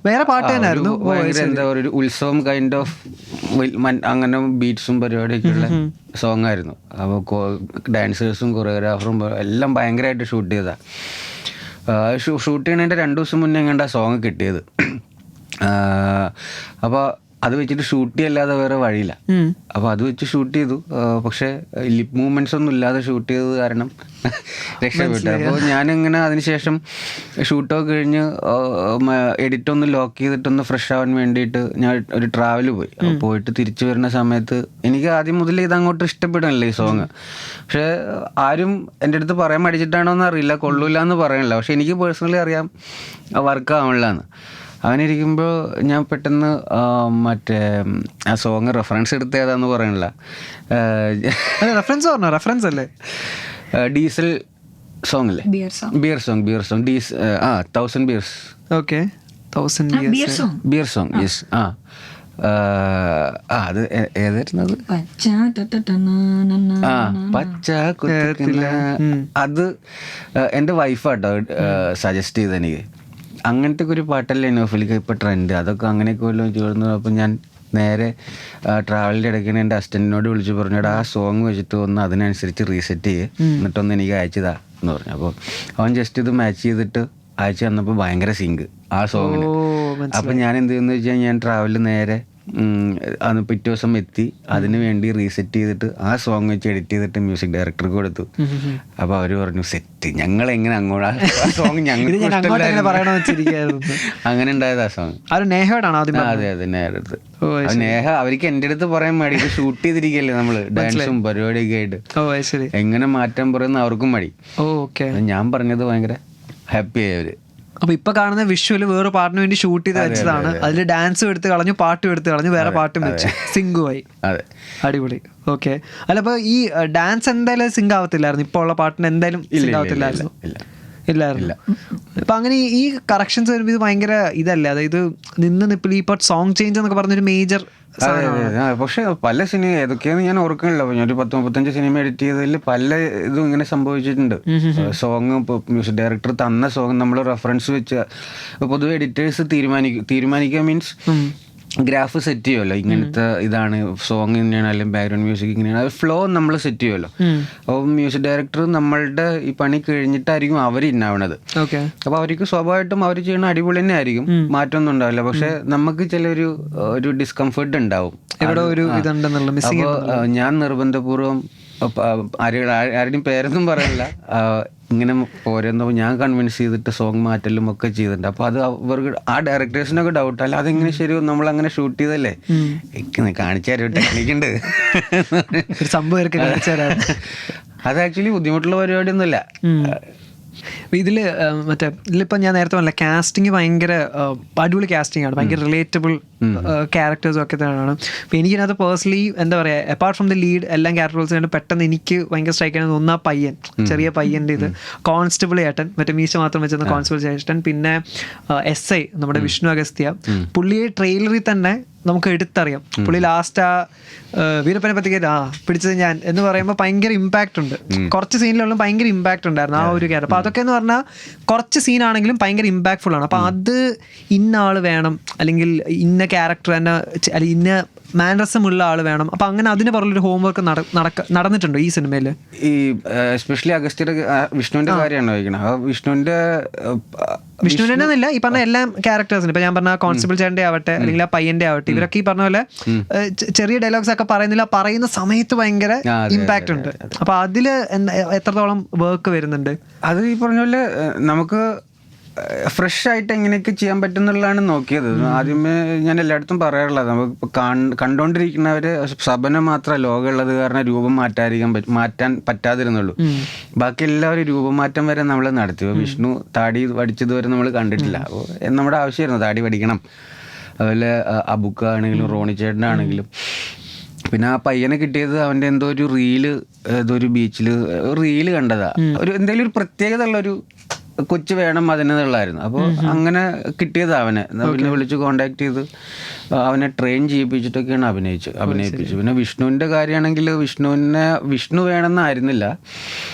വേറെ പാട്ട് തന്നെയായിരുന്നു. ഭയങ്കര എന്താ പറയുക, ഒരു ഉത്സവം കൈൻഡ് ഓഫ് അങ്ങനെ ബീറ്റ്സും പരിപാടിയൊക്കെ ഉള്ള സോങ് ആയിരുന്നു. അപ്പോൾ ഡാൻസേഴ്സും കൊറിയോഗ്രാഫറും എല്ലാം ഭയങ്കരമായിട്ട് ഷൂട്ട് ചെയ്താ. ഷൂട്ട് ചെയ്യണതിൻ്റെ 2 ദിവസം മുന്നേ എങ്ങാണ്ട് ആ സോങ് കിട്ടിയത്. അപ്പോൾ അത് വെച്ചിട്ട് ഷൂട്ട് ചെയ്യല്ലാതെ വേറെ വഴിയില്ല. അപ്പോൾ അത് വെച്ച് ഷൂട്ട് ചെയ്തു. പക്ഷേ ലിപ് മൂവ്മെന്റ്സ് ഒന്നും ഇല്ലാതെ ഷൂട്ട് ചെയ്തത് കാരണം രക്ഷപ്പെട്ടു. അപ്പോൾ ഞാനിങ്ങനെ അതിനുശേഷം ഷൂട്ടൊക്കെ കഴിഞ്ഞ് എഡിറ്റ് ഒന്ന് ലോക്ക് ചെയ്തിട്ടൊന്ന് ഫ്രഷ് ആവാൻ വേണ്ടിയിട്ട് ഞാൻ ഒരു ട്രാവൽ പോയി. പോയിട്ട് തിരിച്ചു വരുന്ന സമയത്ത് എനിക്ക് ആദ്യം മുതൽ ഇത് അങ്ങോട്ട് ഇഷ്ടപ്പെടണല്ലോ ഈ സോങ്. പക്ഷേ ആരും എൻ്റെ അടുത്ത് പറയാൻ മടിച്ചിട്ടാണോ എന്ന് അറിയില്ല, കൊള്ളൂല എന്ന് പറയണില്ല. പക്ഷെ എനിക്ക് പേഴ്സണലി അറിയാം വർക്ക് ആവണില്ലാന്ന്. അവനിരിക്കുമ്പോൾ ഞാൻ പെട്ടെന്ന് മറ്റേ ആ സോങ് റെഫറൻസ് എടുത്ത് ഏതാന്ന് പറയണില്ല. റെഫറൻസ് അല്ലേ? ഡീസൽ സോങ് അല്ലേ? Beer song 1000 beers. Okay, 1000 beer song. Yes. അത് ഏതായിരുന്നത്? പച്ച അത് എൻ്റെ വൈഫാട്ടോ സജസ്റ്റ് ചെയ്ത് എനിക്ക്. അങ്ങനത്തെ ഒരു പാട്ടല്ലേ നോഫലിക്ക് ഇപ്പോൾ ട്രെൻഡ്, അതൊക്കെ അങ്ങനെയൊക്കെ വല്ലതും ചേർന്നു. അപ്പം ഞാൻ നേരെ ട്രാവലിൻ്റെ ഇടയ്ക്ക് എൻ്റെ അസിസ്റ്റൻറ്റിനോട് വിളിച്ച് പറഞ്ഞിട്ട് ആ സോങ് വെച്ചിട്ട് ഒന്ന് അതിനനുസരിച്ച് റീസെറ്റ് ചെയ്യ്, എന്നിട്ടൊന്ന് എനിക്ക് അയച്ചതാ എന്ന് പറഞ്ഞു. അപ്പോൾ അവൻ ജസ്റ്റ് ഇത് മാച്ച് ചെയ്തിട്ട് അയച്ചു തന്നപ്പോൾ ഭയങ്കര സിങ്ക് ആ സോങ്ങിന്. അപ്പം ഞാൻ എന്ത് ചെയ്യുന്നു വെച്ചാൽ ഞാൻ ട്രാവലിൽ നേരെ അന്ന് പിറ്റേ ദിവസം എത്തി അതിന് വേണ്ടി റീസെറ്റ് ചെയ്തിട്ട് ആ സോങ് വെച്ച് എഡിറ്റ് ചെയ്തിട്ട് മ്യൂസിക് ഡയറക്ടർക്ക് കൊടുത്തു. അപ്പൊ അവര് പറഞ്ഞു സെറ്റ്, ഞങ്ങൾ എങ്ങനെ അങ്ങോട്ട് ആ സോങ് അങ്ങനെ ഉണ്ടായത് ആ സോങ്. അതെ അതെ, നേഹ അവർക്ക് എൻ്റെ അടുത്ത് പറയാൻ മടി, ഇത് ഷൂട്ട് ചെയ്തിരിക്കല്ലേ നമ്മള് ഡാൻസും പരിപാടിയൊക്കെ ആയിട്ട്, എങ്ങനെ മാറ്റാൻ പറയുന്ന അവർക്കും മടി. ഞാൻ പറഞ്ഞത് ഭയങ്കര ഹാപ്പി ആയി അവര്. അപ്പൊ ഇപ്പൊ കാണുന്ന വിഷ്വല് വേറെ പാട്ടിന് വേണ്ടി ഷൂട്ട് ചെയ്ത് വെച്ചതാണ്. അതിൽ ഡാൻസും എടുത്ത് കളഞ്ഞു, പാട്ടും എടുത്ത് കളഞ്ഞു, വേറെ പാട്ടും വെച്ച് സിങ്കുമായി. അടിപൊളി. ഓക്കെ. അല്ല, അപ്പൊ ഈ ഡാൻസ് എന്തായാലും സിങ്ക് ആവത്തില്ലായിരുന്നു, ഇപ്പൊ ഉള്ള പാട്ടിന് എന്തായാലും സിങ്ക് ആവത്തില്ലായിരുന്നു. ഇല്ലായിരുന്നു. അപ്പൊ അങ്ങനെ ഈ കറക്ഷൻസ് വരുമ്പോൾ ഇത് ഭയങ്കര ഇതല്ലേ, അതായത് നിപ്പിൽ ഈ സോങ് ചേഞ്ച് എന്നൊക്കെ പറഞ്ഞൊരു മേജർ. പക്ഷെ പല സിനിമ ഏതൊക്കെയാന്ന് ഞാൻ ഓർക്കണില്ല. ഞാൻ ഒരു 10-35 സിനിമ എഡിറ്റ് ചെയ്തതിൽ പല ഇതും ഇങ്ങനെ സംഭവിച്ചിട്ടുണ്ട്. സോങ് മ്യൂസിക് ഡയറക്ടർ തന്ന സോങ് നമ്മൾ റെഫറൻസ് വെച്ച് പൊതുവെ എഡിറ്റേഴ്സ് തീരുമാനിക്കുക മീൻസ് ഗ്രാഫ് സെറ്റ് ചെയ്യുമല്ലോ, ഇങ്ങനത്തെ ഇതാണ് സോങ് ഇങ്ങനെയാണ് അല്ലെങ്കിൽ ബാക്ക്ഗ്രൗണ്ട് മ്യൂസിക് ഇങ്ങനെയാണ്, ഫ്ലോ നമ്മൾ സെറ്റ് ചെയ്യുമല്ലോ. അപ്പോൾ മ്യൂസിക് ഡയറക്ടർ നമ്മളുടെ ഈ പണി കഴിഞ്ഞിട്ടായിരിക്കും അവർ ഇന്നാവണത്. അപ്പോൾ അവർക്ക് സ്വാഭാവികമായിട്ടും അവർ ചെയ്യണ അടിപൊളി തന്നെ ആയിരിക്കും, മാറ്റമൊന്നും ഉണ്ടാവില്ല. പക്ഷെ നമുക്ക് ഒരു ഡിസ്കംഫർട്ട് ഉണ്ടാവും. അപ്പോൾ ഞാൻ നിർബന്ധപൂർവ്വം ആരുടെയും പേരൊന്നും പറയില്ല, ഇങ്ങനെ പോരുന്നപ്പോൾ ഞാൻ കൺവിൻസ് ചെയ്തിട്ട് സോങ് മാറ്റലും ഒക്കെ ചെയ്തിട്ടുണ്ട്. അപ്പോൾ അത് അവർക്ക് ആ ഡയറക്ടേഴ്സിനൊക്കെ ഡൗട്ട് അല്ല, അതെങ്ങനെ ശരിയാവും, നമ്മളങ്ങനെ ഷൂട്ട് ചെയ്തല്ലേ, കാണിച്ചു തരും ടെക്നിക്ക് ഉണ്ട്. സംഭവം അത് ആക്ച്വലി ബുദ്ധിമുട്ടുള്ള പരിപാടിയൊന്നുമില്ല. ഇതിൽ മറ്റേ ഇതിലിപ്പോൾ ഞാൻ നേരത്തെ പറഞ്ഞില്ല കാസ്റ്റിംഗ് ഭയങ്കര അടിപൊളി കാസ്റ്റിംഗ് ആണ്, ഭയങ്കര റിലേറ്റബിൾ ക്യാരക്ടേഴ്സും ഒക്കെ തന്നെയാണ്. അപ്പോൾ എനിക്കതിനകത്ത് പേഴ്സണലി എന്താ പറയുക, അപ്പാർട്ട് ഫ്രം ദ ലീഡ് എല്ലാം ക്യാരക്ടേഴ്സും പെട്ടെന്ന് എനിക്ക് ഭയങ്കര സ്ട്രൈക്ക് ആയത് ഒന്നാ പയ്യൻ, ചെറിയ പയ്യൻ്റെ ഇത് കോൺസ്റ്റബിൾ ചേട്ടൻ, മറ്റേ മീശ മാത്രം വെച്ചിരുന്ന കോൺസ്റ്റബിൾ ചേട്ടൻ, പിന്നെ SI നമ്മുടെ വിഷ്ണു അഗസ്ത്യ. പുള്ളിയെ ട്രെയിലറിൽ തന്നെ നമുക്ക് എടുത്തറിയാം. പുള്ളി ലാസ്റ്റ് ആ വീരപ്പനെ പറ്റി പിടിച്ചത് ഞാൻ എന്ന് പറയുമ്പോൾ ഭയങ്കര ഇമ്പാക്റ്റ് ഉണ്ട്. കുറച്ച് സീനിലുള്ള ഭയങ്കര ഇമ്പാക്റ്റ് ഉണ്ടായിരുന്നു ആ ഒരു ക്യാരക്ടർ. അപ്പോൾ അതൊക്കെ എന്ന് പറഞ്ഞാൽ കുറച്ച് സീനാണെങ്കിലും ഭയങ്കര ഇമ്പാക്ട്ഫുൾ ആണ്. അപ്പോൾ അത് ഇന്ന ആൾ വേണം, അല്ലെങ്കിൽ ഇന്ന ക്യാരക്ടർ തന്നെ, അല്ലെങ്കിൽ ഇന്ന മാനറിസം ഉള്ള ആൾ വേണം. അപ്പം അങ്ങനെ അതിന് പറഞ്ഞൊരു ഹോംവർക്ക് നടന്നിട്ടുണ്ടോ ഈ സിനിമയിൽ? ഈ എസ്പെഷ്യലി അഗസ്ത്യയുടെ വിഷ്ണുവിന്റെ കാര്യമാണ് ചോദിക്കണം. വിഷ്ണുവിനെ എന്നല്ല, ഈ പറഞ്ഞ എല്ലാ ക്യാരക്ടേഴ്സിനും, ഇപ്പൊ ഞാൻ പറഞ്ഞ കോൺസ്റ്റബിൾ ചേട്ടൻ്റെ ആവട്ടെ അല്ലെങ്കിൽ ആ പയ്യന്റെ ആവട്ടെ, ഇവരൊക്കെ ഈ പറഞ്ഞ പോലെ ചെറിയ ഡയലോഗ്സ് ഒക്കെ പറയുന്നില്ല, പറയുന്ന സമയത്ത് ഭയങ്കര ഇമ്പാക്റ്റ് ഉണ്ട്. അപ്പൊ അതില് എത്രത്തോളം വർക്ക് വരുന്നുണ്ട്? അത് ഈ പറഞ്ഞ പോലെ നമുക്ക് ഫ്രഷ് ആയിട്ട് എങ്ങനെയൊക്കെ ചെയ്യാൻ പറ്റും എന്നുള്ളതാണ് നോക്കിയത്. ആദ്യമേ ഞാൻ എല്ലായിടത്തും പറയാറുള്ളത്, നമുക്ക് കണ്ടോണ്ടിരിക്കുന്നവര് സബന മാത്രം ലോകമുള്ളത് കാരണം രൂപം മാറ്റാൻ പറ്റാതിരുന്നുള്ളൂ. ബാക്കി എല്ലാവരും രൂപമാറ്റം വരെ നമ്മൾ നടത്തി. വിഷ്ണു താടി വടിച്ചത് വരെ നമ്മൾ കണ്ടിട്ടില്ല. അപ്പോൾ നമ്മുടെ ആവശ്യമായിരുന്നു താടി വടിക്കണം. അതുപോലെ അബുക്ക ആണെങ്കിലും റോണി ചേട്ടനാണെങ്കിലും. പിന്നെ ആ പയ്യനെ കിട്ടിയത് അവൻ്റെ എന്തോ ഒരു റീല്, ഏതോ ഒരു ബീച്ചിൽ റീല് കണ്ടതാ. ഒരു എന്തെങ്കിലും ഒരു പ്രത്യേകത ഉള്ളൊരു കൊച്ചു വേണം അതിനുള്ളായിരുന്നു. അപ്പോൾ അങ്ങനെ കിട്ടിയത് അവനെ. പിന്നെ വിളിച്ച് കോണ്ടാക്ട് ചെയ്ത് അവനെ ട്രെയിൻ ചെയ്യിപ്പിച്ചിട്ടൊക്കെയാണ് അഭിനയിപ്പിച്ചു. പിന്നെ വിഷ്ണുവിൻ്റെ കാര്യമാണെങ്കിൽ വിഷ്ണു വേണമെന്നായിരുന്നില്ല,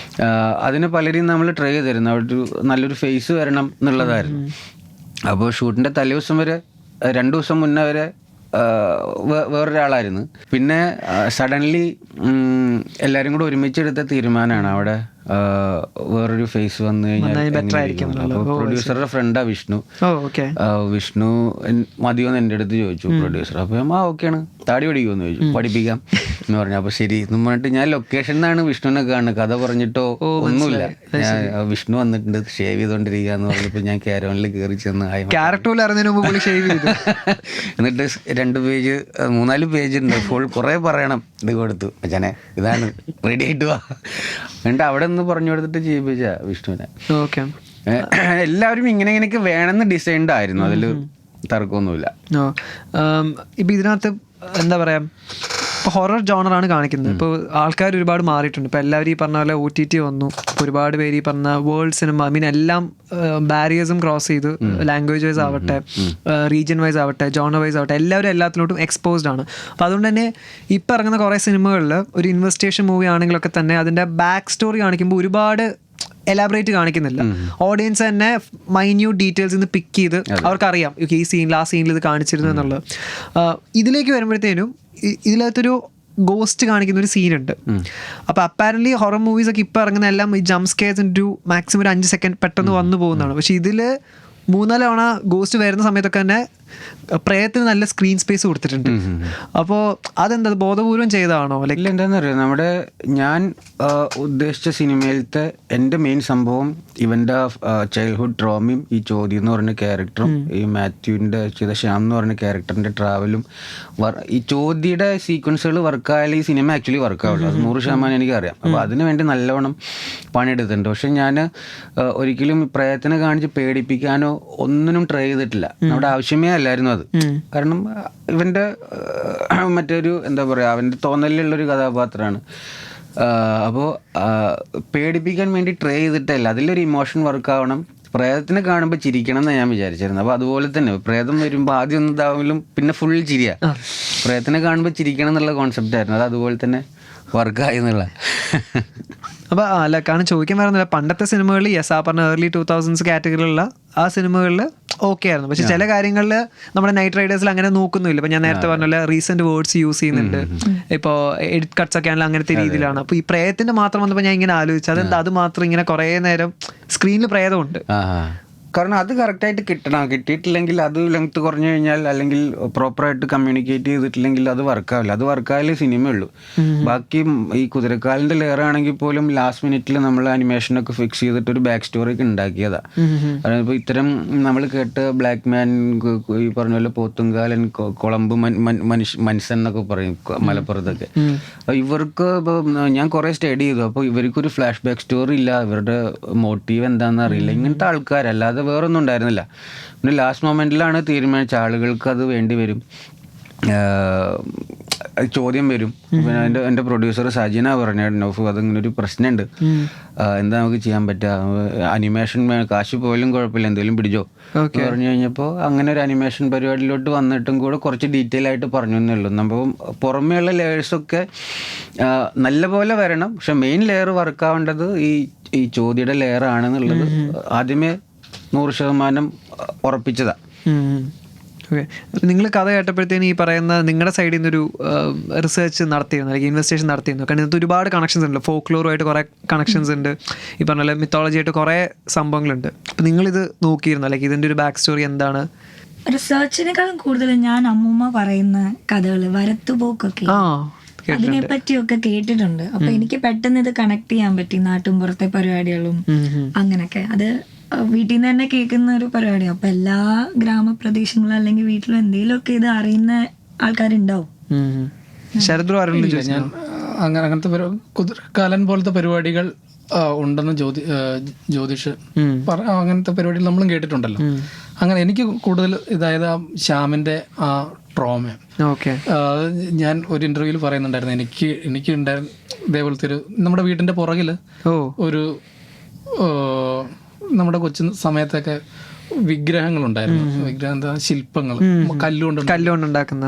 അതിന് പലരെയും നമ്മൾ ട്രൈ ചെയ്തിരുന്നു. അവിടെ നല്ലൊരു ഫേസ് വരണം എന്നുള്ളതായിരുന്നു. അപ്പോൾ ഷൂട്ടിൻ്റെ തലേദിവസം വരെ 2 ദിവസം മുന്നേ വരെ വേറൊരാളായിരുന്നു. പിന്നെ സഡൻലി എല്ലാവരും കൂടെ ഒരുമിച്ചെടുത്ത തീരുമാനമാണ് അവിടെ വേറൊരു ഫേസ് വന്നു കഴിഞ്ഞാൽ. പ്രൊഡ്യൂസറുടെ ഫ്രണ്ടാ വിഷ്ണു. വിഷ്ണു മതിയോന്ന് എൻ്റെ അടുത്ത് ചോദിച്ചു പ്രൊഡ്യൂസർ. അപ്പോൾ ഞാൻ ഓക്കെയാണ്, താടി പഠിക്കുമെന്ന് ചോദിച്ചു. പഠിപ്പിക്കാം എന്ന് പറഞ്ഞു. അപ്പോൾ ശരി എന്ന് പറഞ്ഞിട്ട് ഞാൻ ലൊക്കേഷൻ നിന്നാണ് വിഷ്ണുവിനെ കാണുന്നത്, കഥ പറഞ്ഞിട്ടോ ഒന്നുമില്ല. ഞാൻ വിഷ്ണു വന്നിട്ടുണ്ട് ഷേവ് ചെയ്തോണ്ടിരിക്കുക എന്ന് പറഞ്ഞപ്പോൾ ഞാൻ ക്യാരവനിൽ കയറി ചെന്ന് എന്നിട്ട് 2 പേജ് 3-4 പേജ് ഉണ്ട്, ഫുൾ കുറേ പറയണം. ഇത് കൊടുത്തു, അച്ഛനെ ഇതാണ് റെഡി ആയിട്ട് വാ. എന്നിട്ട് അവിടെ നിന്ന് പറഞ്ഞു കൊടുത്തിട്ട് ചെയ്യിപ്പിച്ച വിഷ്ണുവിനെ. എല്ലാവരും ഇങ്ങനെയൊക്കെ വേണമെന്ന് ഡിസൈൻഡ് ആയിരുന്നു, അതിൽ തർക്കമൊന്നുമില്ല. ഇപ്പൊ ഇതിനകത്ത് എന്താ പറയാ, ഇപ്പോൾ ഹൊറർ ജോണറാണ് കാണിക്കുന്നത്. ഇപ്പോൾ ആൾക്കാർ ഒരുപാട് മാറിയിട്ടുണ്ട്. ഇപ്പോൾ എല്ലാവരും ഈ പറഞ്ഞ പോലെ OTT വന്നു. ഒരുപാട് പേര് ഈ പറഞ്ഞ വേൾഡ് സിനിമ എല്ലാം ബാരിയേഴ്സും ക്രോസ് ചെയ്ത്, ലാംഗ്വേജ് വൈസ് ആവട്ടെ, റീജിയൻ വൈസ് ആവട്ടെ, ജോണർ വൈസ് ആവട്ടെ, എല്ലാവരും എല്ലാത്തിലോട്ടും എക്സ്പോസ്ഡ് ആണ്. അപ്പോൾ അതുകൊണ്ട് തന്നെ ഇപ്പം ഇറങ്ങുന്ന കുറേ സിനിമകളിൽ ഒരു ഇൻവെസ്റ്റിഗേഷൻ മൂവി ആണെങ്കിലൊക്കെ തന്നെ അതിൻ്റെ ബാക്ക് സ്റ്റോറി കാണിക്കുമ്പോൾ ഒരുപാട് എലാബറേറ്റ് കാണിക്കുന്നില്ല. ഓഡിയൻസ് തന്നെ മൈന്യൂട്ട് ഡീറ്റെയിൽസ് നിന്ന് പിക്ക് ചെയ്ത് അവർക്കറിയാം ഈ സീനിൽ ആ സീനിൽ ഇത് കാണിച്ചിരുന്നു എന്നുള്ളത്. ഇതിലേക്ക് വരുമ്പോഴത്തേനും ഇതിനകത്തൊരു ഗോസ്റ്റ് കാണിക്കുന്ന ഒരു സീനുണ്ട്. അപ്പോൾ അപ്പാരൻ്റ്ലി ഹൊറർ മൂവീസ് ഒക്കെ ഇപ്പോൾ ഇറങ്ങുന്ന എല്ലാം ഈ ജംപ് സ്കെയർസ് ഒരു മാക്സിമം ഒരു 5 സെക്കൻഡ് പെട്ടെന്ന് വന്നു പോകുന്നതാണ്. പക്ഷെ ഇതിൽ 3-4 തവണ ഗോസ്റ്റ് വരുന്ന സമയത്തൊക്കെ തന്നെ പ്രേതത്തിന് നല്ല സ്ക്രീൻ സ്പേസ് കൊടുത്തിട്ടുണ്ട്. അപ്പോൾ അതെന്താ ബോധപൂർവം ചെയ്തതാണോ? അല്ലെങ്കിൽ എന്താണെന്നറിയാം, നമ്മുടെ ഞാൻ ഉദ്ദേശിച്ച സിനിമയിലത്തെ എൻ്റെ മെയിൻ സംഭവം ഇവൻ്റെ ചൈൽഡ്ഹുഡ് ട്രോമയും ഈ ചോദ്യം എന്ന് പറഞ്ഞ ക്യാരക്ടറും ഈ മാത്യുവിൻ്റെ ചെയ്ത ശ്യാം എന്ന് പറഞ്ഞ ക്യാരക്ടറിൻ്റെ ട്രാവലും ഈ ചോദ്യയുടെ സീക്വൻസുകൾ വർക്കായാലും ഈ സിനിമ ആക്ച്വലി വർക്കാവുള്ളൂ. അത് 100% എനിക്കറിയാം. അപ്പോൾ അതിന് വേണ്ടി നല്ലവണ്ണം പണിയെടുത്തിട്ടുണ്ട്. പക്ഷെ ഞാൻ ഒരിക്കലും പ്രേതത്തിനെ കാണിച്ച് പേടിപ്പിക്കാനോ ഒന്നിനും ട്രൈ ചെയ്തിട്ടില്ല. നമ്മുടെ ആവശ്യമേ അല്ലായിരുന്നു അത്. കാരണം ഇവൻ്റെ മറ്റൊരു എന്താ പറയുക, അവൻ്റെ തോന്നലിലുള്ളൊരു കഥാപാത്രമാണ്. അപ്പോൾ പേടിപ്പിക്കാൻ വേണ്ടി ട്രൈ ചെയ്തിട്ടല്ല, അതിലൊരു ഇമോഷൻ വർക്കാവണം. പ്രേതത്തിനെ കാണുമ്പോൾ ചിരിക്കണം എന്നാണ് ഞാൻ വിചാരിച്ചിരുന്നത്. അപ്പോൾ അതുപോലെ തന്നെ പ്രേതം വരുമ്പോൾ ആദ്യം ഒന്നും ഇതാവുമ്പോഴും പിന്നെ ഫുൾ ചിരിയാ. പ്രേതത്തിനെ കാണുമ്പോൾ ചിരിക്കണം എന്നുള്ള കോൺസെപ്റ്റ് ആയിരുന്നു. അത് അതുപോലെ തന്നെ വർക്കായി എന്നുള്ള. അപ്പോൾ അല്ല, കാരണം ചോദിക്കാൻ പറയുന്നില്ല, പണ്ടത്തെ സിനിമകളിൽ ആ പറഞ്ഞ early 2000s കാറ്റഗറിയിലുള്ള ആ സിനിമകളിൽ ഓക്കെ ആയിരുന്നു. പക്ഷെ ചില കാര്യങ്ങളിൽ നമ്മുടെ നൈറ്റ് റൈഡേഴ്സിൽ അങ്ങനെ നോക്കുന്നില്ല. ഇപ്പം ഞാൻ നേരത്തെ പറഞ്ഞ പോലെ റീസെന്റ് വേർഡ്സ് യൂസ് ചെയ്യുന്നുണ്ട്. ഇപ്പോൾ എഡിറ്റ് കട്ട്സ് ഒക്കെ ആണെങ്കിലും അങ്ങനത്തെ രീതിയിലാണ്. അപ്പോൾ ഈ പ്രേതത്തിന്റെ മാത്രം വന്നപ്പോൾ ഞാൻ ഇങ്ങനെ ആലോചിച്ചു, അതെന്താ അത് മാത്രം ഇങ്ങനെ കുറേ നേരം സ്ക്രീനിൽ പ്രേതമുണ്ട്. കാരണം അത് കറക്റ്റായിട്ട് കിട്ടണം. കിട്ടിയിട്ടില്ലെങ്കിൽ അത് ലെങ്ത് കുറഞ്ഞു കഴിഞ്ഞാൽ അല്ലെങ്കിൽ പ്രോപ്പറായിട്ട് കമ്മ്യൂണിക്കേറ്റ് ചെയ്തിട്ടില്ലെങ്കിൽ അത് വർക്കാവില്ല. അത് വർക്കായാലേ സിനിമയുള്ളൂ. ബാക്കി ഈ കുതിരക്കാലിൻ്റെ ലെയർ ആണെങ്കിൽ പോലും ലാസ്റ്റ് മിനിറ്റിൽ നമ്മൾ അനിമേഷനൊക്കെ ഫിക്സ് ചെയ്തിട്ട് ഒരു ബാക്ക് സ്റ്റോറി ഒക്കെ ഉണ്ടാക്കിയതാണ്. അതിപ്പോൾ ഇത്തരം നമ്മൾ കേട്ട് ബ്ലാക്ക് മാൻ, ഈ പറഞ്ഞ പോലെ പോത്തുങ്കാലൻ, കൊളമ്പ് മനുഷ്യൻ എന്നൊക്കെ പറയും മലപ്പുറത്തൊക്കെ. ഇവർക്ക് ഇപ്പോൾ ഞാൻ കുറേ സ്റ്റഡി ചെയ്തു. അപ്പോൾ ഇവർക്കൊരു ഫ്ലാഷ് ബാക്ക് സ്റ്റോറി ഇല്ല, ഇവരുടെ മോട്ടീവ് എന്താണെന്ന് അറിയില്ല. ഇങ്ങനത്തെ ആൾക്കാരല്ലാതെ വേറൊന്നും ഉണ്ടായിരുന്നില്ല. പിന്നെ ലാസ്റ്റ് മൊമെൻറ്റിലാണ് തീരുമാനിച്ച ആളുകൾക്ക് അത് വേണ്ടി വരും, ചോദ്യം വരും. പിന്നെ എൻ്റെ പ്രൊഡ്യൂസർ സജിന പറഞ്ഞു, നൗഫ് അതിങ്ങനെ ഒരു പ്രശ്നമുണ്ട്, എന്താ നമുക്ക് ചെയ്യാൻ പറ്റുക, അനിമേഷൻ കാശ് പോലും കുഴപ്പമില്ല, എന്തെങ്കിലും പിടിച്ചോ പറഞ്ഞു കഴിഞ്ഞപ്പോൾ അങ്ങനെ ഒരു അനിമേഷൻ പരിപാടിയിലോട്ട് വന്നിട്ടും കൂടെ കുറച്ച് ഡീറ്റെയിൽ ആയിട്ട് പറഞ്ഞു എന്നുള്ളൂ. നമ്മൾ പുറമേയുള്ള ലെയേഴ്സൊക്കെ നല്ലപോലെ വരണം, പക്ഷെ മെയിൻ ലെയർ വർക്കാവേണ്ടത് ഈ ചോദ്യയുടെ ലെയർ ആണെന്നുള്ളത് ആദ്യമേ 100% ഉറപ്പിച്ചതാണ്. ഓക്കെ. നിങ്ങൾ കഥ കേട്ടപ്പോഴത്തേന് ഈ പറയുന്ന നിങ്ങളുടെ സൈഡിൽ നിന്നൊരു റിസർച്ച് നടത്തിയിരുന്നു, അല്ലെങ്കിൽ ഇൻവെസ്റ്റിഗേഷൻ നടത്തിയിരുന്നു? കാരണം ഇതിനകത്ത് ഒരുപാട് കണക്ഷൻസ് ഉണ്ട്, ഫോക്ലോറുമായിട്ട് കുറേ കണക്ഷൻസ് ഉണ്ട്, ഈ പറഞ്ഞ പോലെ മിത്തോളജി ആയിട്ട് കുറേ സംഭവങ്ങളുണ്ട്. അപ്പം നിങ്ങളിത് നോക്കിയിരുന്നു, അല്ലെങ്കിൽ ഇതിൻ്റെ ഒരു ബാക്ക് സ്റ്റോറി എന്താണ്? റിസർച്ചിനേക്കാളും കൂടുതൽ ഞാൻ അമ്മൂമ്മ പറയുന്ന കഥകൾ, വരത്തുപോക്കൊക്കെ അതിനെ പറ്റിയൊക്കെ കേട്ടിട്ടുണ്ട്. അപ്പൊ എനിക്ക് പെട്ടെന്ന് ഇത് കണക്ട് ചെയ്യാൻ പറ്റി, നാട്ടുംപുറത്തെ പരിപാടികളും അങ്ങനൊക്കെ. അത് വീട്ടിൽ നിന്ന് തന്നെ കേൾക്കുന്ന ഒരു പരിപാടിയാണ്. അപ്പൊ എല്ലാ ഗ്രാമപ്രദേശങ്ങളും അല്ലെങ്കിൽ വീട്ടിലും എന്തെങ്കിലുമൊക്കെ ഇത് അറിയുന്ന ആൾക്കാരുണ്ടാവും. ഞാൻ അങ്ങനത്തെ കുതിരക്കാലൻ പോലത്തെ പരിപാടികൾ ഉണ്ടെന്ന് ജ്യോതിഷ് അങ്ങനത്തെ പരിപാടികൾ നമ്മളും കേട്ടിട്ടുണ്ടല്ലോ. അങ്ങനെ എനിക്ക് കൂടുതൽ ഇതായത് ശ്യാമിന്റെ ആ ട്രോമ ഞാൻ ഒരു ഇന്റർവ്യൂവിൽ പറയുന്നുണ്ടായിരുന്നു. എനിക്ക് ഉണ്ടായിരുന്ന ഇതേപോലത്തെ ഒരു നമ്മുടെ വീടിന്റെ പുറകില് ഒരു നമ്മുടെ കൊച്ചു സമയത്തൊക്കെ വിഗ്രഹങ്ങളുണ്ടായിരുന്നു. വിഗ്രഹം എന്താ, ശില്പങ്ങൾ, കല്ലുകൊണ്ട്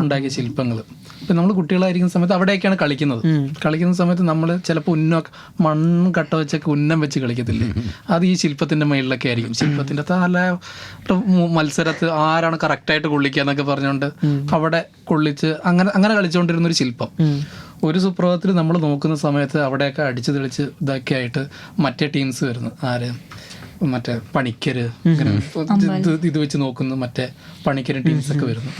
ഉണ്ടാക്കിയ ശില്പങ്ങൾ. ഇപ്പം നമ്മൾ കുട്ടികളായിരിക്കുന്ന സമയത്ത് അവിടെയൊക്കെയാണ് കളിക്കുന്ന സമയത്ത് നമ്മൾ ചിലപ്പോൾ മണ്ണ് കട്ട വെച്ചൊക്കെ ഉന്നം വെച്ച് കളിക്കത്തില്ലേ, അത് ഈ ശില്പത്തിന്റെ മേളിലൊക്കെ ആയിരിക്കും. ശില്പത്തിന്റെ തല മത്സരത്ത് ആരാണ് കറക്റ്റായിട്ട് കൊള്ളിക്കുക എന്നൊക്കെ പറഞ്ഞുകൊണ്ട് അവിടെ കൊള്ളിച്ച് അങ്ങനെ കളിച്ചുകൊണ്ടിരുന്ന ഒരു ശില്പം. ഒരു സുപ്രഭാതത്തിൽ നമ്മൾ നോക്കുന്ന സമയത്ത് അവിടെയൊക്കെ അടിച്ചു തെളിച്ച് ഇതൊക്കെ ആയിട്ട് മറ്റേ ടീംസ് വരുന്നു. മറ്റേ പണിക്കര്, ഇത് വെച്ച് നോക്കുന്നു, മറ്റേ പണിക്കര് ടീംസൊക്കെ വരുന്നു.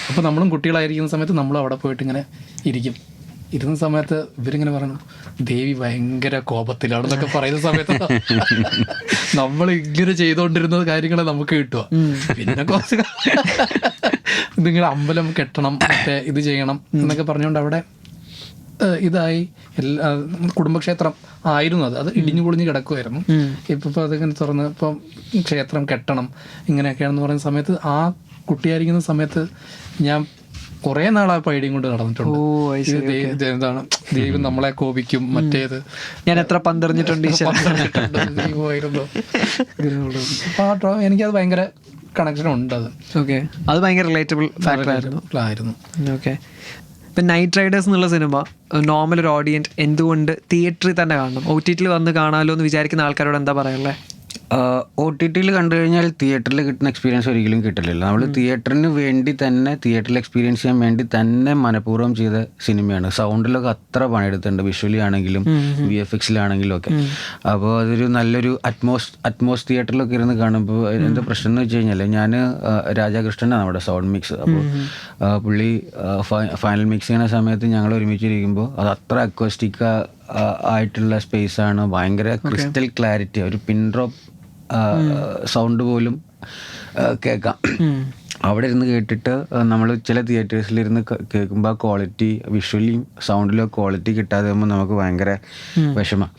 അപ്പൊ നമ്മളും കുട്ടികളായിരിക്കുന്ന സമയത്ത് നമ്മളും അവിടെ പോയിട്ട് ഇങ്ങനെ ഇരുന്ന സമയത്ത് ഇവരിങ്ങനെ പറഞ്ഞു, ദേവി ഭയങ്കര കോപത്തിലാണെന്നൊക്കെ പറയുന്ന സമയത്ത് നമ്മൾ ഇങ്ങനെ ചെയ്തുകൊണ്ടിരുന്ന കാര്യങ്ങളെ നമുക്ക് കിട്ടുക. പിന്നെ കുറച്ച് നിങ്ങൾ അമ്പലം കെട്ടണം, മറ്റേ ഇത് ചെയ്യണം എന്നൊക്കെ പറഞ്ഞുകൊണ്ട് അവിടെ ഇതായി. കുടുംബക്ഷേത്രം ആയിരുന്നു, അത് ഇടിഞ്ഞു പൊളിഞ്ഞ് കിടക്കുമായിരുന്നു. ഇപ്പൊ അതിങ്ങനെ തുറന്ന് ഇപ്പം ക്ഷേത്രം കെട്ടണം ഇങ്ങനെയൊക്കെയാണെന്ന് പറയുന്ന സമയത്ത് ആ കുട്ടിയായിരിക്കുന്ന സമയത്ത് ഞാൻ കുറെ നാൾ ആ പൈഡിയും കൊണ്ട് നടന്നിട്ടുണ്ട്. എന്താണ് ദൈവം നമ്മളെ കോപിക്കും, മറ്റേത് ഞാൻ എത്ര പന്തെറിഞ്ഞിട്ടുണ്ട് ദൈവമായിരുന്നു. എനിക്കത് ഭയങ്കര കണക്ഷൻ ഉണ്ട്. അത് ഭയങ്കര റിലേറ്റബിൾ ഫാക്ടർ ആയിരുന്നു. ഓക്കെ. ഇപ്പം നൈറ്റ് റൈഡേഴ്സ് എന്നുള്ള സിനിമ നോർമൽ ഒരു ഓഡിയൻസ് എന്തുകൊണ്ട് തിയേറ്ററിൽ തന്നെ കാണണം, OTT വന്ന് കാണാമല്ലോ എന്ന് വിചാരിക്കുന്ന ആൾക്കാരോട് എന്താ പറയാനുള്ളത്? OTT കണ്ടു കഴിഞ്ഞാൽ തിയേറ്ററിൽ കിട്ടുന്ന എക്സ്പീരിയൻസ് ഒരിക്കലും കിട്ടില്ല. നമ്മൾ തിയേറ്ററിന് വേണ്ടി തന്നെ, തിയേറ്ററിൽ എക്സ്പീരിയൻസ് ചെയ്യാൻ വേണ്ടി തന്നെ മനഃപൂർവ്വം ചെയ്ത സിനിമയാണ്. സൗണ്ടിലൊക്കെ അത്ര പണിയെടുത്തിട്ടുണ്ട്, വിഷ്വലി ആണെങ്കിലും VFX-ലാണെങ്കിലും ഒക്കെ. അപ്പോൾ അതൊരു നല്ലൊരു അറ്റ്മോസ് തിയേറ്ററിലൊക്കെ ഇരുന്ന് കാണുമ്പോൾ എന്താ പ്രശ്നം എന്ന് വെച്ച് കഴിഞ്ഞാൽ, ഞാൻ രാജാകൃഷ്ണനാണ് നമ്മുടെ സൗണ്ട് മിക്സ്. അപ്പോൾ പുള്ളി ഫൈനൽ മിക്സ് ചെയ്യുന്ന സമയത്ത് ഞങ്ങൾ ഒരുമിച്ചിരിക്കുമ്പോൾ അത് അത്ര അക്വസ്റ്റിക് ആയിട്ടുള്ള സ്പേസാണ്, ഭയങ്കര ക്രിസ്റ്റൽ ക്ലാരിറ്റി, ഒരു പിൻ ഡ്രോപ്പ് സൗണ്ട് പോലും കേൾക്കാം. അവിടെ ഇരുന്ന് കേട്ടിട്ട് നമ്മൾ ചില തിയേറ്റേഴ്സിലിരുന്ന് കേൾക്കുമ്പോൾ ആ ക്വാളിറ്റി, വിഷ്വലിയും സൗണ്ടിലും ക്വാളിറ്റി കിട്ടാതെ ആകുമ്പോൾ നമുക്ക് ഭയങ്കര വിഷമം.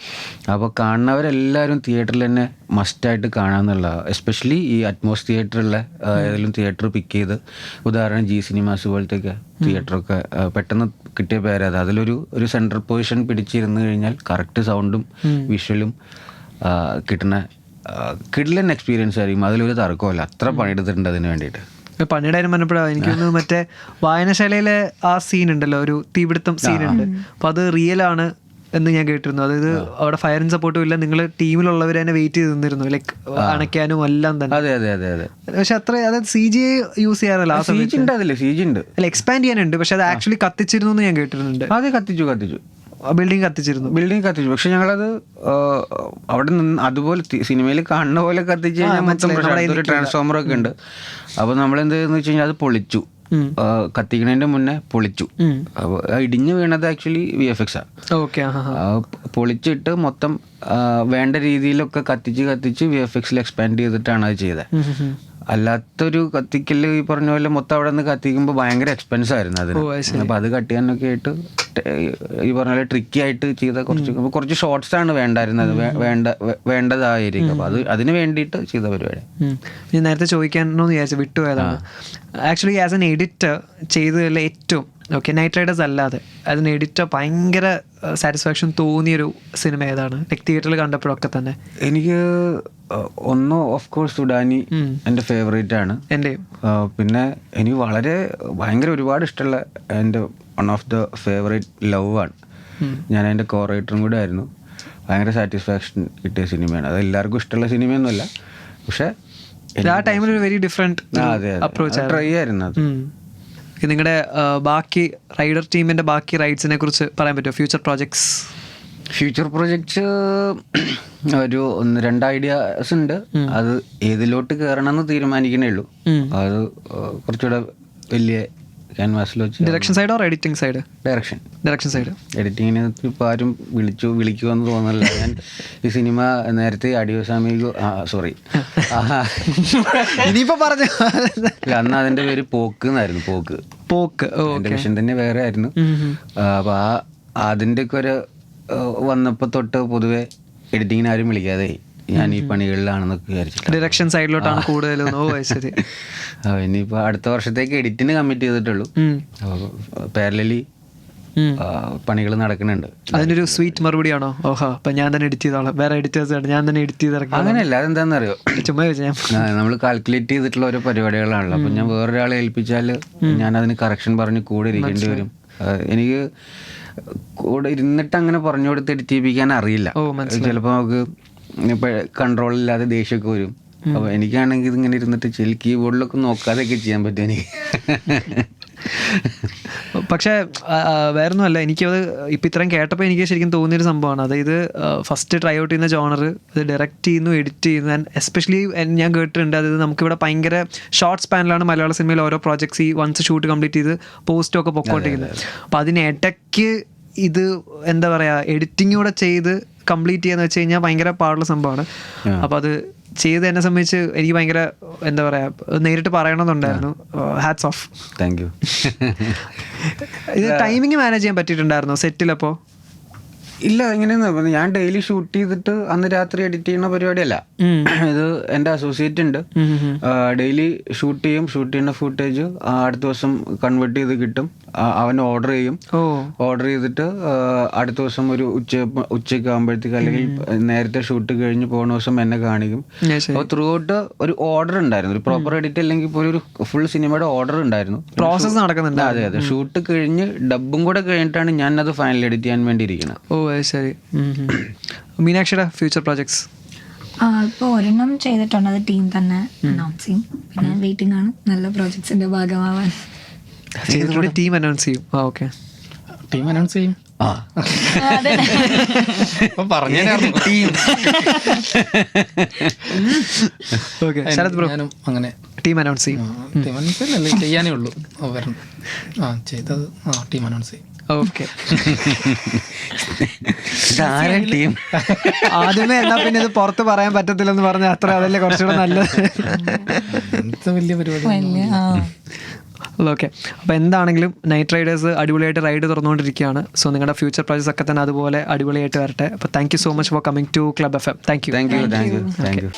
അപ്പോൾ കാണുന്നവരെല്ലാവരും തിയേറ്ററിൽ തന്നെ മസ്റ്റായിട്ട് കാണാമെന്നുള്ള, എസ്പെഷ്യലി ഈ അറ്റ്മോസ് തിയേറ്ററിലെ ഏതെങ്കിലും തിയേറ്റർ പിക്ക് ചെയ്ത്, ഉദാഹരണം ജി സിനിമാസ് പോലത്തെയൊക്കെ തിയേറ്ററൊക്കെ പെട്ടെന്ന് കിട്ടിയ പേരത്. അതിലൊരു സെൻട്രൽ പൊസിഷൻ പിടിച്ചിരുന്ന് കഴിഞ്ഞാൽ കറക്റ്റ് സൗണ്ടും വിഷ്വലും കിട്ടുന്ന കിഡ്ലൻ എക്സ്പീരിയൻസ് ആയിരിക്കും. അതിലൊരു തർക്കമല്ല, അത്ര പണിയെടുത്തിട്ടുണ്ട് അതിന് വേണ്ടിയിട്ട്. പണിയുടെ കാര്യം പറഞ്ഞപ്പോഴാണ് എനിക്കൊന്ന് മറ്റേ വായനശാലയിലെ ആ സീൻ ഉണ്ടല്ലോ, ഒരു തീപിടുത്തം സീനുണ്ട്. അപ്പോൾ അത് റിയൽ ആണ് എന്ന് ഞാൻ കേട്ടിരുന്നു. അതായത് അവിടെ ഫയർ ആൻഡ് സപ്പോർട്ടും ഇല്ല, നിങ്ങൾ ടീമിലുള്ളവർ തന്നെ വെയിറ്റ് ചെയ്ത് നിന്നിരുന്നു, ലൈക്ക് അണയ്ക്കാനും എല്ലാം തന്നെ. അതെ അതെ അതെ അതെ. പക്ഷെ അത്ര, അതായത് CGI യൂസ് ചെയ്യാറല്ല ആ സമയത്ത്, അല്ല എക്സ്പാൻഡ് ചെയ്യാനുണ്ട്, പക്ഷെ അത് ആക്ച്വലി കത്തിച്ചിരുന്നു എന്ന് ഞാൻ കേട്ടിരുന്നുണ്ട്. അതെ, കത്തിച്ചു. ബിൽഡിംഗ് കത്തിച്ചിരുന്നു. ബിൽഡിംഗ് കത്തിച്ചു. പക്ഷെ ഞങ്ങളത് അവിടെ നിന്ന് അതുപോലെ സിനിമയിൽ കാണുന്ന പോലെ കത്തിച്ച് കഴിഞ്ഞാൽ മൊത്തം പ്രശ്നം. ഒരു ട്രാൻസ്ഫോമർ ഒക്കെ ഉണ്ട്. അപ്പോൾ നമ്മൾ എന്ത് ചെയ്തെന്ന് വെച്ച് കഴിഞ്ഞാൽ അത് പൊളിച്ചു. കത്തിക്കുന്നതിന്റെ മുന്നേ പൊളിച്ചു. അപ്പോൾ ഇടിഞ്ഞു വീണത് ആക്ച്വലി VFX ആണ്. പൊളിച്ചിട്ട് മൊത്തം വേണ്ട രീതിയിലൊക്കെ കത്തിച്ച് VFXൽ എക്സ്പാൻഡ് ചെയ്തിട്ടാണ് അത് ചെയ്തത്. അല്ലാത്തൊരു കത്തിക്കല് ഈ പറഞ്ഞ പോലെ മൊത്തം അവിടെ നിന്ന് കത്തിക്കുമ്പോൾ ഭയങ്കര എക്സ്പെൻസ് ആയിരുന്നു അതിന്. അപ്പൊ അത് കട്ട് ചെയ്യാനൊക്കെ ആയിട്ട് ഈ പറഞ്ഞ പോലെ ട്രിക്കി ആയിട്ട് ചെയ്ത കുറച്ച് ഷോർട്സ് ആണ് വേണ്ടായിരുന്നത്, വേണ്ടതായിരിക്കും. അപ്പൊ അതിന് വേണ്ടിയിട്ട് ചെയ്ത പരിപാടി. ഞാൻ നേരത്തെ ചോദിക്കാനോ വിചാരിച്ചു, വിട്ടുപോയതാണ്. ആക്ച്വലി ആസ് എൻ എഡിറ്റർ ചെയ്തതിൽ ഏറ്റവും നൈറ്റ് റൈഡേഴ്സ് അല്ലാതെ ആസ് എൻ എഡിറ്റർ ഭയങ്കര സാറ്റിസ്ഫാക്ഷൻ തോന്നിയൊരു സിനിമ ഏതാണ്? തിയേറ്ററിൽ കണ്ടപ്പോഴൊക്കെ തന്നെ എനിക്ക് ഒന്ന് ഓഫ് കോഴ്സ് സുഡാനി എൻ്റെ ഫേവറേറ്റ് ആണ്. എൻ്റെയും. പിന്നെ എനിക്ക് ഭയങ്കര ഒരുപാട് ഇഷ്ടമുള്ള എൻ്റെ one of the favourite love ആണ്. ഞാൻ അതിൻ്റെ കോ റൈറ്ററും കൂടെ ആയിരുന്നു. ഭയങ്കര സാറ്റിസ്ഫാക്ഷൻ കിട്ടിയ സിനിമയാണ്. അത് എല്ലാവർക്കും ഇഷ്ടമുള്ള സിനിമയൊന്നുമല്ല, പക്ഷെ ആ ടൈമിൽ ഒരു വെരി ഡിഫറെന്റ് അപ്രോച്ച് ട്രൈ ആയിരുന്നു അത്. നിങ്ങളുടെ ബാക്കി റൈഡർ ടീമിന്റെ ബാക്കി റൈഡ്സിനെ കുറിച്ച് പറയാൻ പറ്റുമോ? ഫ്യൂച്ചർ പ്രൊജക്ട്സ് ഒരു 1-2 ഐഡിയാസ് ഉണ്ട്. അത് ഏതിലോട്ട് കയറണം എന്ന് തീരുമാനിക്കണേ ഉള്ളൂ. അത് കുറച്ചുകൂടെ വലിയ ക്യാൻവാസിൽ വെച്ച്. ഡയറക്ഷൻ സൈഡോ എഡിറ്റിംഗ് സൈഡ്? Direction side. എഡിറ്റിങ്ങിന് ഇപ്പോൾ ആരും വിളിക്കുമെന്ന് തോന്നുന്നില്ല. ഞാൻ ഈ സിനിമ നേരത്തെ അടിയോസാമികോ ഇനിയിപ്പോ പറഞ്ഞു അന്ന് അതിന്റെ പേര് പോക്ക് എന്നായിരുന്നു. പോക്ക് എന്റെ വിഷൻ തന്നെ വേറെ ആയിരുന്നു. അപ്പൊ അതിന്റെ ഒക്കെ ഒരു വന്നപ്പോ തൊട്ട് പൊതുവെ എഡിറ്റിങ്ങിന് ആരും വിളിക്കാതെ ഞാൻ ഈ പണികളിലാണെന്നൊക്കെ വിചാരിച്ചു. ഡയറക്ഷൻ സൈഡിലോട്ടാണ് കൂടുതലും. ഇനിയിപ്പോ അടുത്ത വർഷത്തേക്ക് എഡിറ്റിന് കമ്മിറ്റ് ചെയ്തിട്ടുള്ളൂ. പാരലലി പണികൾ നടക്കുന്നുണ്ട്. അതിന്റെ ഒരു സ്വീറ്റ് മറുപടിയാണോ? അപ്പൊ ഞാൻ തന്നെ എഡിറ്റ് ചെയ്തോളാം, വേറെ എഡിറ്റേഴ്സ് ഞാൻ തന്നെ എഡിറ്റ് ചെയ്തിറക്കാം? അങ്ങനെയല്ല. അതെന്താണെന്നറിയോ, ചുമ്മാ നമ്മൾ കാൽക്കുലേറ്റ് ചെയ്തിട്ടുള്ള ഓരോ പരിപാടികളാണല്ലോ. അപ്പൊ ഞാൻ വേറൊരാളെ ഏൽപ്പിച്ചാൽ ഞാൻ അതിന് കറക്ഷൻ പറഞ്ഞ് കൂടെ ഇരിക്കേണ്ടി വരും. എനിക്ക് കൂടെ ഇരുന്നിട്ട് അങ്ങനെ പറഞ്ഞു കൊടുത്ത് എഡിറ്റ് ചെയ്യിപ്പിക്കാൻ അറിയില്ല. ചിലപ്പോൾ നമുക്ക് ഇപ്പൊ കൺട്രോളില്ലാതെ ദേഷ്യമൊക്കെ വരും. അപ്പൊ എനിക്കാണെങ്കിൽ ഇതിങ്ങനെ ഇരുന്നിട്ട് കീബോർഡിലൊക്കെ നോക്കാതെയൊക്കെ ചെയ്യാൻ പറ്റും എനിക്ക്. പക്ഷേ വേറൊന്നുമല്ല, എനിക്കത് ഇപ്പം ഇത്രയും കേട്ടപ്പോൾ എനിക്ക് ശരിക്കും തോന്നിയൊരു സംഭവമാണ്. അതായത് ഫസ്റ്റ് ട്രൈ ഔട്ട് ചെയ്യുന്ന ജോണർ അത് ഡയറക്റ്റ് ചെയ്യുന്നു, എഡിറ്റ് ചെയ്യുന്നു. ആൻഡ് എസ്പെഷ്യലി ഞാൻ കേട്ടിട്ടുണ്ട്, അതായത് നമുക്കിവിടെ ഭയങ്കര ഷോർട്ട് സ്പാനിലാണ് മലയാള സിനിമയിൽ ഓരോ പ്രോജക്ട്സ് ഈ വൺസ് ഷൂട്ട് കംപ്ലീറ്റ് ചെയ്ത് പോസ്റ്റും ഒക്കെ പൊക്കോണ്ടിരിക്കുന്നത്. അപ്പോൾ അതിനിടയ്ക്ക് ഇത് എന്താ പറയുക, എഡിറ്റിംഗ് കൂടെ ചെയ്ത് കംപ്ലീറ്റ് ചെയ്യാന്ന് വെച്ച് കഴിഞ്ഞാൽ ഭയങ്കര പാടുള്ള സംഭവമാണ്. അപ്പോൾ അത് ചെയ്ത് എന്നെ സംബന്ധിച്ച് എനിക്ക് ഭയങ്കര എന്താ പറയാ, നേരിട്ട് പറയണമെന്നുണ്ടായിരുന്നു. Hats off. Thank you. ഇത് ടൈമിങ് മാനേജ് ചെയ്യാൻ പറ്റിയിട്ടുണ്ടായിരുന്നോ സെറ്റിലപ്പോ? ഇല്ല, എങ്ങനെയാന്ന് ഞാൻ ഡെയിലി ഷൂട്ട് ചെയ്തിട്ട് അന്ന് രാത്രി എഡിറ്റ് ചെയ്യുന്ന പരിപാടിയല്ല. ഇത് എൻ്റെ അസോസിയേറ്റ് ഉണ്ട്, ഡെയിലി ഷൂട്ട് ചെയ്യുന്ന ഫുട്ടേജ് അടുത്ത ദിവസം കൺവേർട്ട് ചെയ്ത് കിട്ടും. അവൻ ഓർഡർ ചെയ്യും. ഓർഡർ ചെയ്തിട്ട് അടുത്ത ദിവസം ഒരു ഉച്ചയ്ക്ക് ആകുമ്പോഴത്തേക്ക് അല്ലെങ്കിൽ നേരത്തെ ഷൂട്ട് കഴിഞ്ഞ് പോകുന്ന ദിവസം എന്നെ കാണിക്കും. അപ്പോൾ ത്രൂ ഔട്ട് ഒരു ഓർഡർ ഉണ്ടായിരുന്നു. ഒരു പ്രോപ്പർ എഡിറ്റ് അല്ലെങ്കിൽ ഇപ്പോൾ ഒരു ഫുൾ സിനിമയുടെ ഓർഡർ ഉണ്ടായിരുന്നു. പ്രോസസ് നടക്കുന്നുണ്ട്. അതെ. ഷൂട്ട് കഴിഞ്ഞ് ഡബും കൂടെ കഴിഞ്ഞിട്ടാണ് ഞാൻ അത് ഫൈനൽ എഡിറ്റ് ചെയ്യാൻ വേണ്ടി ഇരിക്കുന്നത്. ശരി. മീനാക്ഷിയുടെ ഫ്യൂച്ചർ പ്രോജക്ട്സ്? ഇപ്പോൾ ഒരെണ്ണം ചെയ്തിട്ടുണ്ട്, അത് ടീം തന്നെ അനൗൺസ് ചെയ്യും. പിന്നെ വെയിറ്റിംഗ് ആണ് നല്ല പ്രോജക്ട്സിന്റെ ഭാഗമാവാൻ. ടീം അനൗൺസ് ചെയ്യും. ഓക്കെ, ടീം അനൗൺസ് ചെയ്യും. ശരത് ബ്രോ? അങ്ങനെ ടീം അനൗൺസ് ചെയ്യും. ടീം അനൗൺസ് ചെയ്യാനേ ഉള്ളൂ. ചെയ്തത് ടീം അനൗൺസ് ചെയ്യും. ഓക്കെ. ആദ്യമേ എന്നാ പിന്നെ ഇത് പുറത്ത് പറയാൻ പറ്റത്തില്ലെന്ന് പറഞ്ഞ അത്ര അതല്ലേ കുറച്ചുകൂടെ നല്ലത്. വലിയ പരിപാടി. ഓക്കെ. അപ്പോൾ എന്താണെങ്കിലും നൈറ്റ് റൈഡേഴ്സ് അടിപൊളിയായിട്ട് റൈഡ് തുറന്നുകൊണ്ടിരിക്കുകയാണ്. സോ നിങ്ങളുടെ ഫ്യൂച്ചർ പ്രോജക്ട്സ് ഒക്കെ തന്നെ അതുപോലെ അടിപൊളിയായിട്ട് വരട്ടെ. അപ്പോൾ thank you so much for coming to club FM. Thank U.